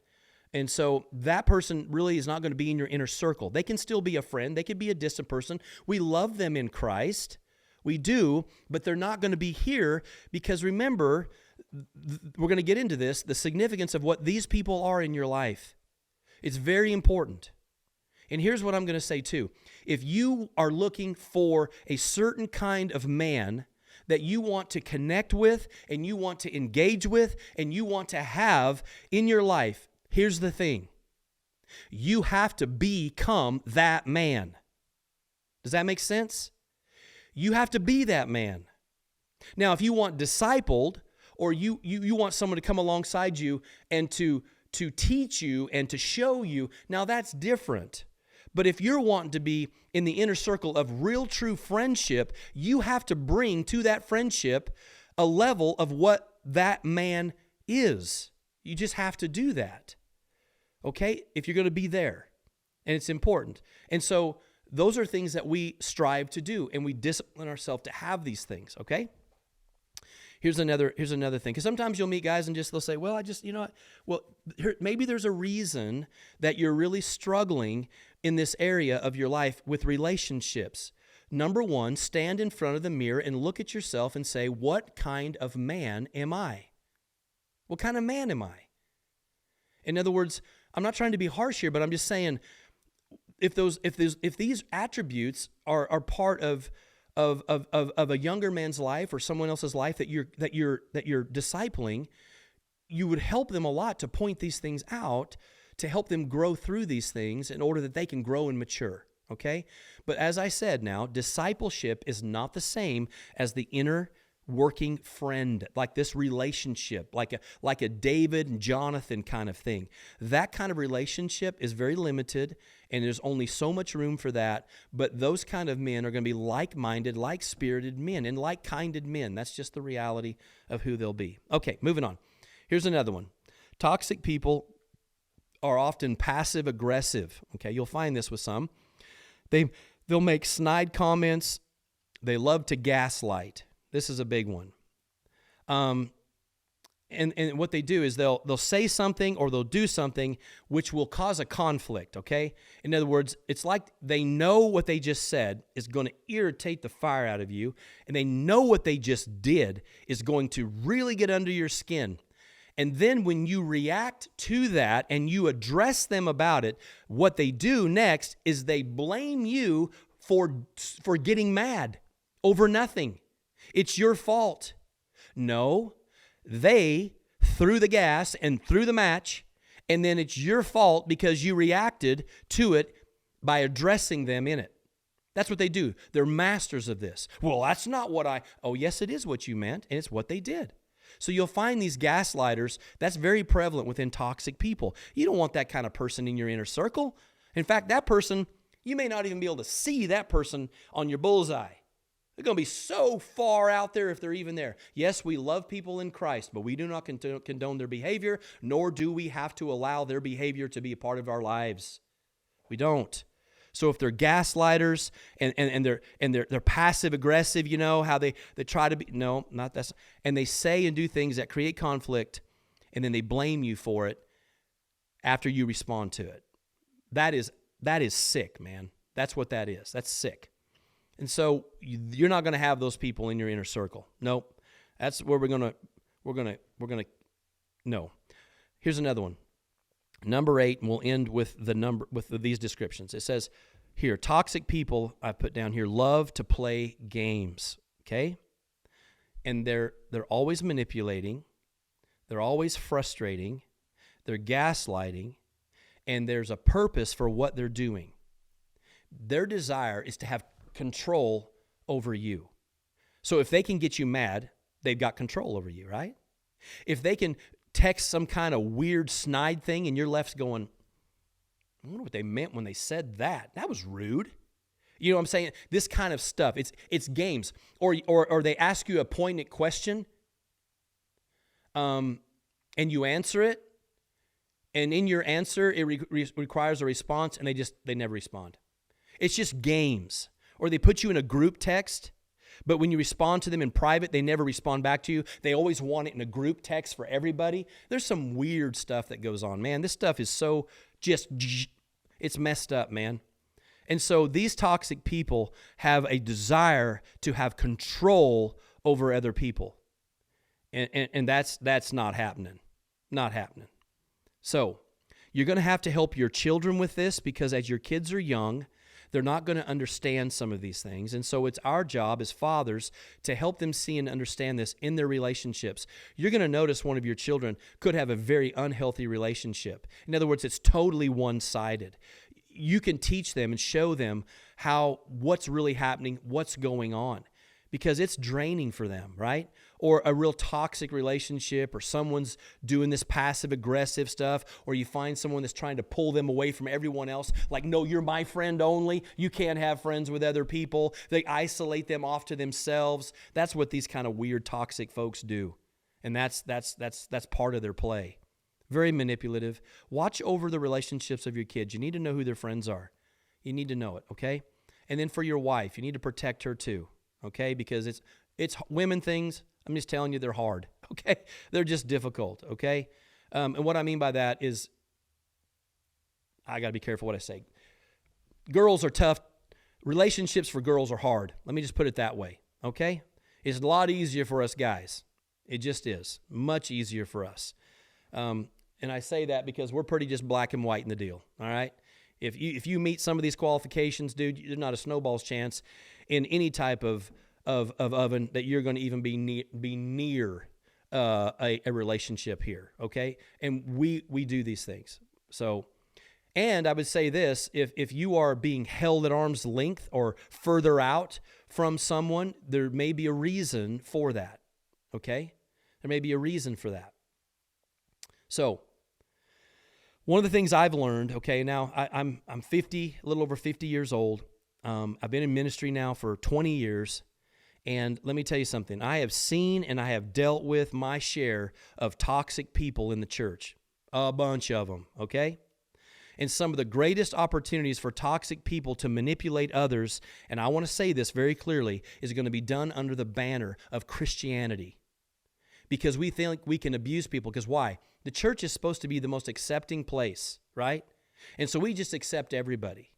S1: And so that person really is not going to be in your inner circle. They can still be a friend. They could be a distant person. We love them in Christ. We do, but they're not going to be here because remember, we're going to get into this, the significance of what these people are in your life. It's very important. And here's what I'm going to say too. If you are looking for a certain kind of man that you want to connect with and you want to engage with and you want to have in your life, here's the thing. You have to become that man. Does that make sense? You have to be that man. Now, if you want discipled or you want someone to come alongside you and to teach you and to show you, now that's different. But if you're wanting to be in the inner circle of real true friendship, you have to bring to that friendship a level of what that man is. You just have to do that, okay? If you're going to be there, and it's important. And so those are things that we strive to do, and we discipline ourselves to have these things, okay? Here's another thing, because sometimes you'll meet guys and they'll say, well, maybe there's a reason that you're really struggling in this area of your life with relationships. Number one, stand in front of the mirror and look at yourself and say, what kind of man am I? What kind of man am I? In other words, I'm not trying to be harsh here, but I'm just saying, if these attributes are part of a younger man's life or someone else's life that you're discipling, you would help them a lot to point these things out, to help them grow through these things in order that they can grow and mature, okay? But as I said now, discipleship is not the same as the inner working friend, like this relationship, like a David and Jonathan kind of thing. That kind of relationship is very limited, and there's only so much room for that, but those kind of men are going to be like-minded, like-spirited men, and like-kinded men. That's just the reality of who they'll be. Okay, moving on. Here's another one. Toxic people are often passive-aggressive. Okay, you'll find this with some. They'll make snide comments. They love to gaslight. This is a big one. And what they do is they'll say something or they'll do something which will cause a conflict, okay? In other words, it's like they know what they just said is going to irritate the fire out of you, and they know what they just did is going to really get under your skin. And then when you react to that and you address them about it, what they do next is they blame you for getting mad over nothing. It's your fault. No, they threw the gas and threw the match, and then it's your fault because you reacted to it by addressing them in it. That's what they do. They're masters of this. Well, that's not what oh, yes, it is what you meant, and it's what they did. So you'll find these gaslighters, that's very prevalent within toxic people. You don't want that kind of person in your inner circle. In fact, that person, you may not even be able to see that person on your bullseye. They're going to be so far out there if they're even there. Yes, we love people in Christ, but we do not condone their behavior, nor do we have to allow their behavior to be a part of our lives. We don't. So if they're gaslighters and they're passive aggressive, you know, how they try to be, no, not that, and they say and do things that create conflict, and then they blame you for it after you respond to it. That is sick, man. That's what that is. That's sick. And so you're not going to have those people in your inner circle. Nope. That's where we're going to no. Here's another one. Number 8, and we'll end with these descriptions. It says here, toxic people, I put down here, love to play games, okay? And they're always manipulating. They're always frustrating. They're gaslighting. And there's a purpose for what they're doing. Their desire is to have control over you. So if they can get you mad, they've got control over you, right? If they can text some kind of weird snide thing and you're left going, I wonder what they meant when they said that. That was rude. You know what I'm saying? This kind of stuff. It's games. Or they ask you a poignant question, and you answer it, and in your answer, it requires a response, and they never respond. It's just games. Or they put you in a group text, but when you respond to them in private, they never respond back to you. They always want it in a group text for everybody. There's some weird stuff that goes on. Man, this stuff is so it's messed up, man. And so these toxic people have a desire to have control over other people. And that's not happening. Not happening. So you're going to have to help your children with this, because as your kids are young, they're not going to understand some of these things. And so it's our job as fathers to help them see and understand this in their relationships. You're going to notice one of your children could have a very unhealthy relationship. In other words, it's totally one-sided. You can teach them and show them what's really happening, what's going on, because it's draining for them, right? Or a real toxic relationship, or someone's doing this passive-aggressive stuff, or you find someone that's trying to pull them away from everyone else, like, no, you're my friend only. You can't have friends with other people. They isolate them off to themselves. That's what these kind of weird, toxic folks do, and that's part of their play. Very manipulative. Watch over the relationships of your kids. You need to know who their friends are. You need to know it, okay? And then for your wife, you need to protect her too, okay? Because it's women things. I'm just telling you, they're hard, okay? They're just difficult, okay? And what I mean by that is, I got to be careful what I say. Girls are tough. Relationships for girls are hard. Let me just put it that way, okay? It's a lot easier for us guys. It just is. Much easier for us. And I say that because we're pretty just black and white in the deal, all right? If you meet some of these qualifications, dude, there's not a snowball's chance in any type of oven that you're going to even be near a relationship here, okay? And we do these things. So, and I would say this, if you are being held at arm's length or further out from someone, there may be a reason for that, okay? There may be a reason for that. So, one of the things I've learned, okay, now I'm 50, a little over 50 years old. I've been in ministry now for 20 years, and let me tell you something. I have seen and I have dealt with my share of toxic people in the church, a bunch of them, okay? And some of the greatest opportunities for toxic people to manipulate others, and I want to say this very clearly, is going to be done under the banner of Christianity. Because we think we can abuse people. Because why? The church is supposed to be the most accepting place, right? And so we just accept everybody.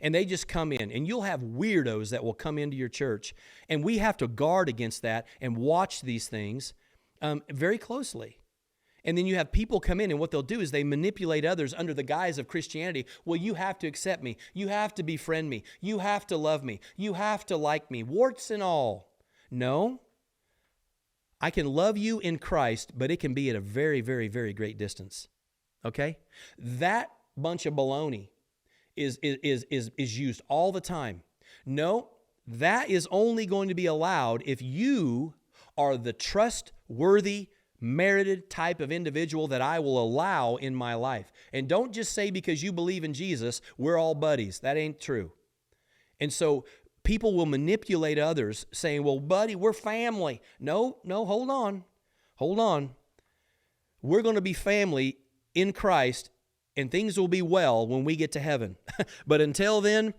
S1: And they just come in. And you'll have weirdos that will come into your church. And we have to guard against that and watch these things very closely. And then you have people come in, and what they'll do is they manipulate others under the guise of Christianity. Well, you have to accept me. You have to befriend me. You have to love me. You have to like me, warts and all. No. I can love you in Christ, but it can be at a very, very, very great distance. Okay? That bunch of baloney is used all the time. No, that is only going to be allowed if you are the trustworthy, merited type of individual that I will allow in my life. And don't just say because you believe in Jesus, we're all buddies. That ain't true. And so people will manipulate others saying, well, buddy, we're family. No, hold on. We're going to be family in Christ, and things will be well when we get to heaven. But until then,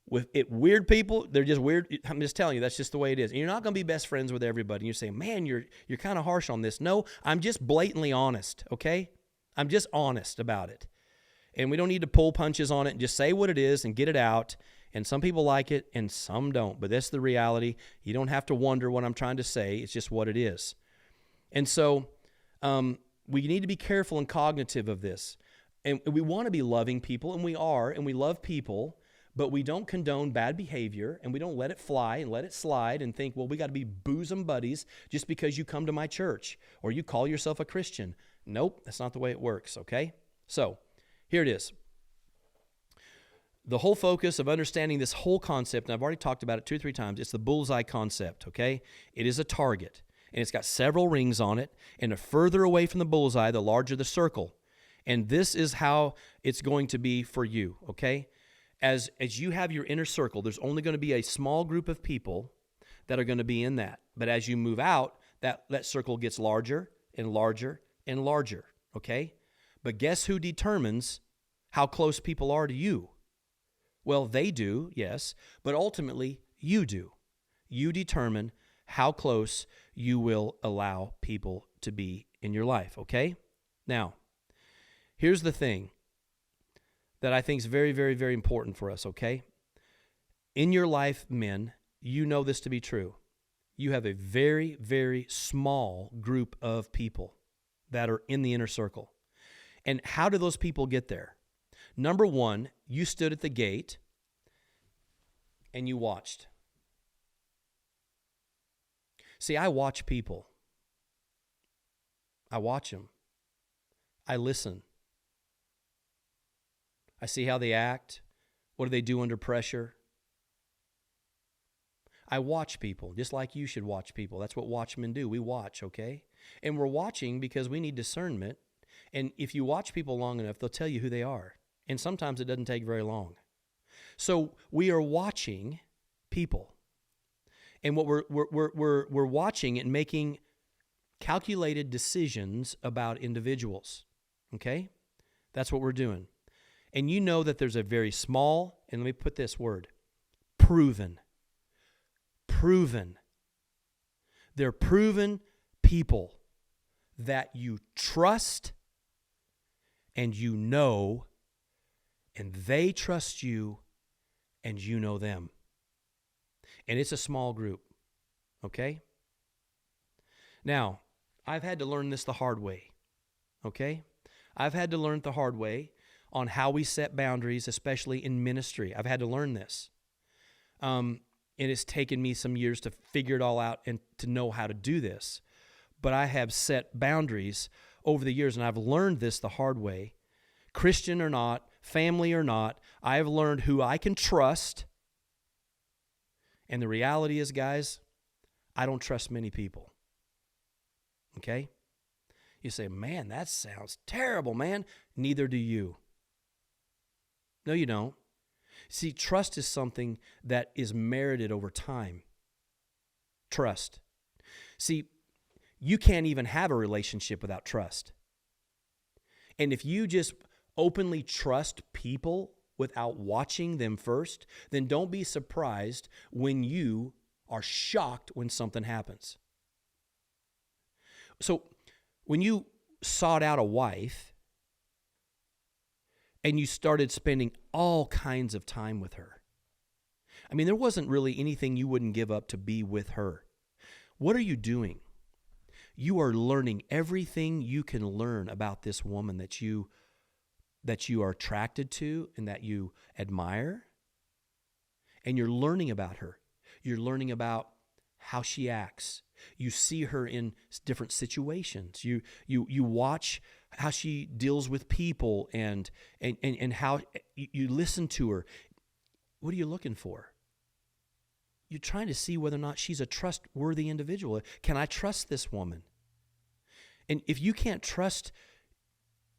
S1: weird people, they're just weird. I'm just telling you, that's just the way it is. And you're not going to be best friends with everybody. And you're saying, man, you're kind of harsh on this. No, I'm just blatantly honest, okay? I'm just honest about it. And we don't need to pull punches on it and just say what it is and get it out. And some people like it and some don't. But that's the reality. You don't have to wonder what I'm trying to say. It's just what it is. And so we need to be careful and cognitive of this. And we want to be loving people, and we are, and we love people, but we don't condone bad behavior, and we don't let it fly and let it slide and think, well, we got to be bosom buddies just because you come to my church or you call yourself a Christian. Nope, that's not the way it works, okay? So here it is. The whole focus of understanding this whole concept, and I've already talked about it 2 or 3 times, it's the bullseye concept, okay? It is a target, and it's got several rings on it, and the further away from the bullseye, the larger the circle. And this is how it's going to be for you, okay? as you have your inner circle, there's only going to be a small group of people that are going to be in that. But as you move out, that circle gets larger and larger and larger, okay? But guess who determines how close people are to you? Well, they do, yes, but ultimately you do. You determine how close you will allow people to be in your life, okay? Now, here's the thing that I think is very, very, very important for us, okay? In your life, men, you know this to be true. You have a very, very small group of people that are in the inner circle. And how do those people get there? Number one, you stood at the gate and you watched. See, I watch people. I watch them. I listen. I see how they act. What do they do under pressure? I watch people, just like you should watch people. That's what watchmen do. We watch, okay? And we're watching because we need discernment. And if you watch people long enough, they'll tell you who they are. And sometimes it doesn't take very long. So we are watching people. And what we're watching and making calculated decisions about individuals, okay? That's what we're doing. And you know that there's a very small, and let me put this word, proven. They're proven people that you trust and you know, and they trust you and you know them. And it's a small group, okay? Now, I've had to learn this the hard way, okay? I've had to learn it the hard way on how we set boundaries, especially in ministry. I've had to learn this. It has taken me some years to figure it all out and to know how to do this. But I have set boundaries over the years, and I've learned this the hard way. Christian or not, family or not, I have learned who I can trust. And the reality is, guys, I don't trust many people. Okay? You say, man, that sounds terrible, man. Neither do you. No, you don't. See, trust is something that is merited over time. Trust. See, you can't even have a relationship without trust. And if you just openly trust people without watching them first, then don't be surprised when you are shocked when something happens. So, when you sought out a wife and you started spending all kinds of time with her, I mean, there wasn't really anything you wouldn't give up to be with her. What are you doing? You are learning everything you can learn about this woman that you are attracted to and that you admire. And you're learning about her. You're learning about how she acts. You see her in different situations. You watch how she deals with people and how you listen to her. What are you looking for? You're trying to see whether or not she's a trustworthy individual. Can I trust this woman? And if you can't trust,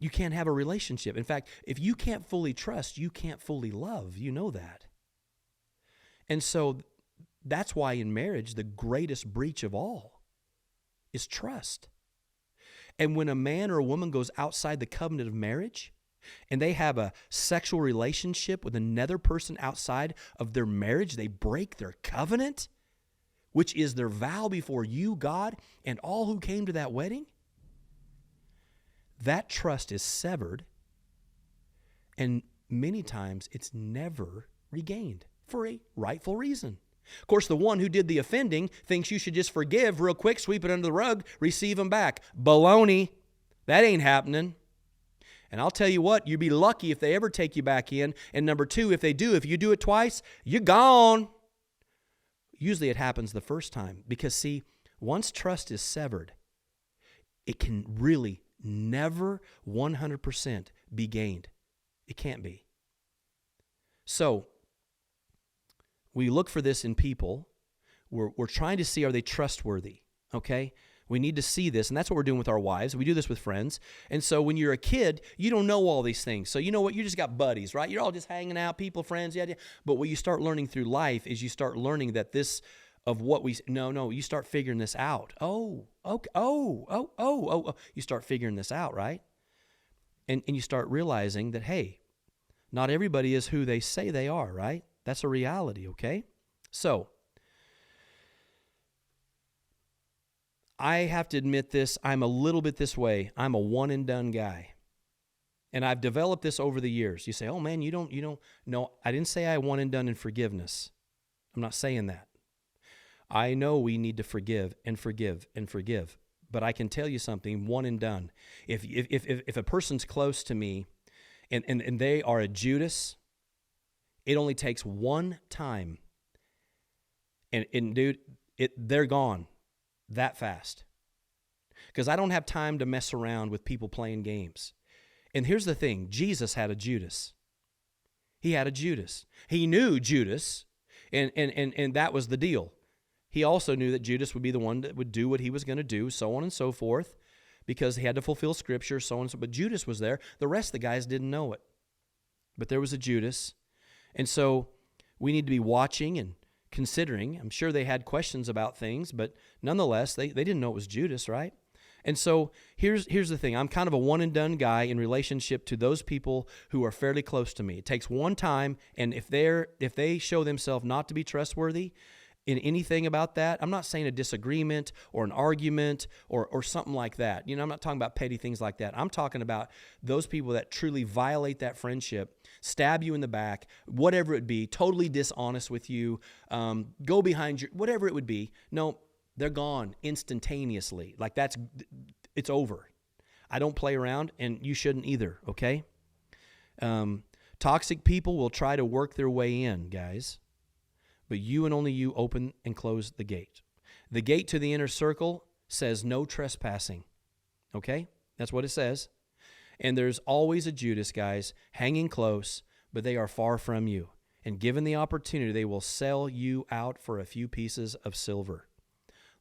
S1: you can't have a relationship. In fact, if you can't fully trust, you can't fully love. You know that. And so that's why in marriage, the greatest breach of all is trust. And when a man or a woman goes outside the covenant of marriage and they have a sexual relationship with another person outside of their marriage, they break their covenant, which is their vow before you, God, and all who came to that wedding. That trust is severed, and many times it's never regained for a rightful reason. Of course, the one who did the offending thinks you should just forgive real quick, sweep it under the rug, receive them back. Baloney. That ain't happening. And I'll tell you what, you'd be lucky if they ever take you back in. And number two, if they do, if you do it twice, you're gone. Usually it happens the first time because, see, once trust is severed, it can really never 100% be gained. It can't be. So, we look for this in people. We're trying to see, are they trustworthy? Okay? We need to see this, and that's what we're doing with our wives. We do this with friends. And so when you're a kid, you don't know all these things. So you know what? You just got buddies, right? You're all just hanging out, people, friends. Yeah. But what you start learning through life is you start learning that this of what we, no, you start figuring this out. Oh, okay. Oh. You start figuring this out, right? And you start realizing that, hey, not everybody is who they say they are, right? That's a reality, okay? So, I have to admit this, I'm a little bit this way. I'm a one and done guy. And I've developed this over the years. You say, oh man, you don't. No, I didn't say I one and done in forgiveness. I'm not saying that. I know we need to forgive and forgive and forgive. But I can tell you something, one and done. If a person's close to me and they are a Judas, it only takes one time. And dude, they're gone that fast. Because I don't have time to mess around with people playing games. And here's the thing, Jesus had a Judas. He had a Judas. He knew Judas, and that was the deal. He also knew that Judas would be the one that would do what he was going to do, so on and so forth, because he had to fulfill Scripture, so on and so forth. But Judas was there. The rest of the guys didn't know it. But there was a Judas. And so we need to be watching and considering. I'm sure they had questions about things, but nonetheless, they didn't know it was Judas, right? And so here's the thing. I'm kind of a one-and-done guy in relationship to those people who are fairly close to me. It takes one time, and if they show themselves not to be trustworthy in anything about that, I'm not saying a disagreement or an argument or something like that. I'm not talking about petty things like that. I'm talking about those people that truly violate that friendship, stab you in the back, whatever it be, totally dishonest with you, go behind you, whatever it would be. No, they're gone instantaneously. Like it's over. I don't play around, and you shouldn't either, okay? Toxic people will try to work their way in, guys. But you and only you open and close the gate. The gate to the inner circle says no trespassing, okay? That's what it says. And there's always a Judas, guys, hanging close, but they are far from you. And given the opportunity, they will sell you out for a few pieces of silver.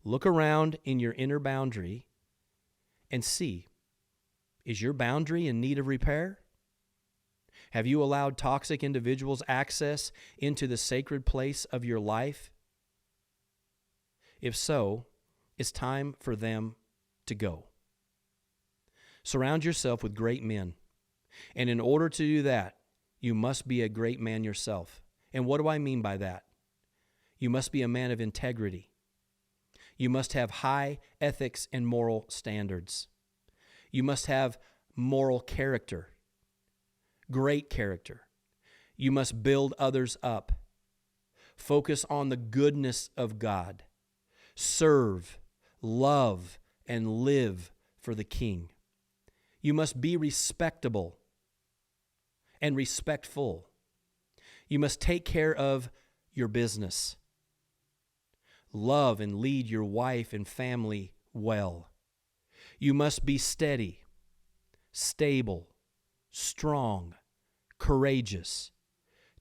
S1: Look around in your inner boundary and see, is your boundary in need of repair? Have you allowed toxic individuals access into the sacred place of your life? If so, it's time for them to go. Surround yourself with great men. And in order to do that, you must be a great man yourself. And what do I mean by that? You must be a man of integrity. You must have high ethics and moral standards. You must have moral character. Great character. You must build others up. Focus on the goodness of God. Serve, love, and live for the King. You must be respectable and respectful. You must take care of your business. Love and lead your wife and family well. You must be steady, stable, strong, courageous.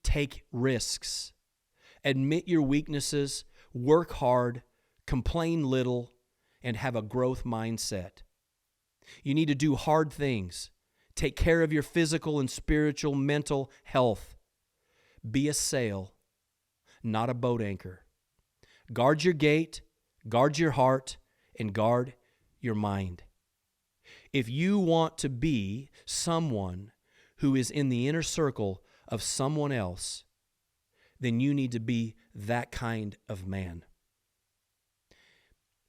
S1: Take risks. Admit your weaknesses, work hard, complain little, and have a growth mindset. You need to do hard things. Take care of your physical and spiritual, mental health. Be a sail, not a boat anchor. Guard your gate, guard your heart, and guard your mind. If you want to be someone who is in the inner circle of someone else, then you need to be that kind of man.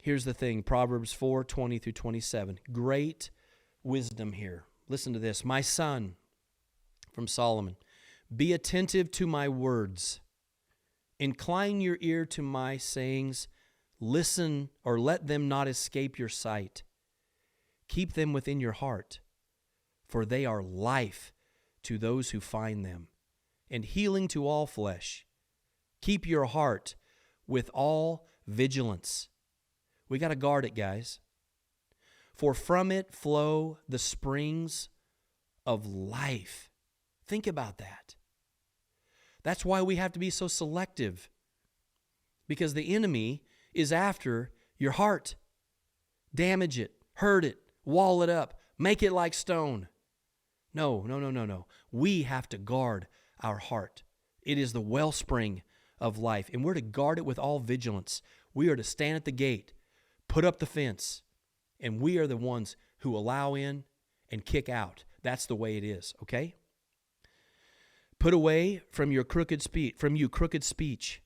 S1: Here's the thing, Proverbs 4:20 through 27. Great wisdom here. Listen to this. My son, from Solomon, be attentive to my words. Incline your ear to my sayings. Listen, or let them not escape your sight. Keep them within your heart, for they are life to those who find them, and healing to all flesh. Keep your heart with all vigilance. We got to guard it, guys. For from it flow the springs of life. Think about that. That's why we have to be so selective, because the enemy is after your heart. damage it, hurt it, wall it up, make it like stone. No. We have to guard our heart. It is the wellspring of life, and we're to guard it with all vigilance. We are to stand at the gate, put up the fence, and we are the ones who allow in and kick out. That's the way it is, okay? Put away from you crooked speech,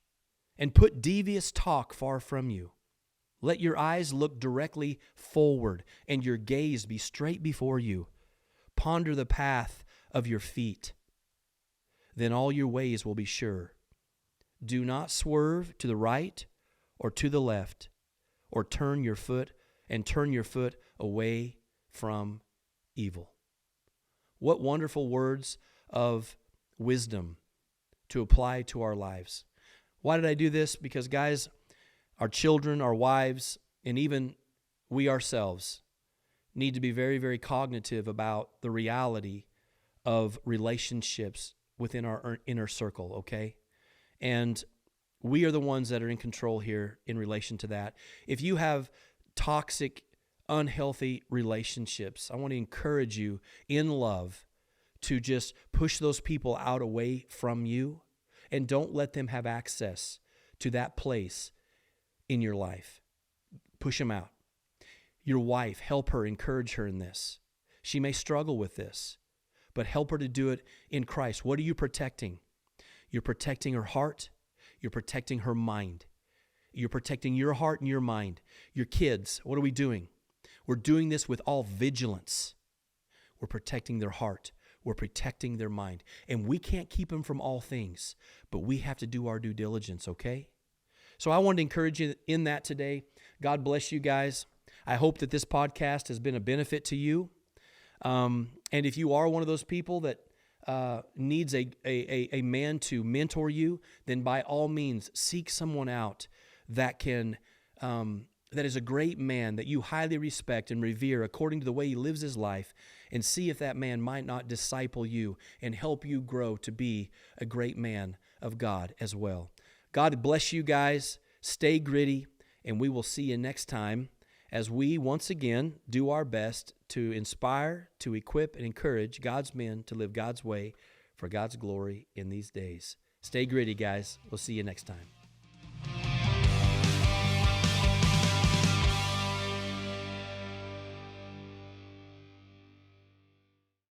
S1: and put devious talk far from you. Let your eyes look directly forward, and your gaze be straight before you. Ponder the path of your feet. Then all your ways will be sure. Do not swerve to the right or to the left, or turn your foot away from evil. What wonderful words of wisdom to apply to our lives. Why did I do this? Because, guys, our children, our wives, and even we ourselves need to be very, very cognitive about the reality of relationships within our inner circle, okay? And we are the ones that are in control here in relation to that. If you have toxic, unhealthy relationships, I want to encourage you in love to just push those people out away from you, and don't let them have access to that place in your life. Push them out. Your wife, help her, encourage her in this. She may struggle with this, but help her to do it in Christ. What are you protecting? You're protecting her heart. You're protecting her mind. You're protecting your heart and your mind. Your kids, what are we doing? We're doing this with all vigilance. We're protecting their heart. We're protecting their mind. And we can't keep them from all things, but we have to do our due diligence, okay? So I wanted to encourage you in that today. God bless you guys. I hope that this podcast has been a benefit to you. And if you are one of those people that needs a man to mentor you, then by all means, seek someone out that can that is a great man that you highly respect and revere according to the way he lives his life, and see if that man might not disciple you and help you grow to be a great man of God as well. God bless you guys. Stay gritty, and we will see you next time as we once again do our best to inspire, to equip, and encourage God's men to live God's way for God's glory in these days. Stay gritty, guys. We'll see you next time.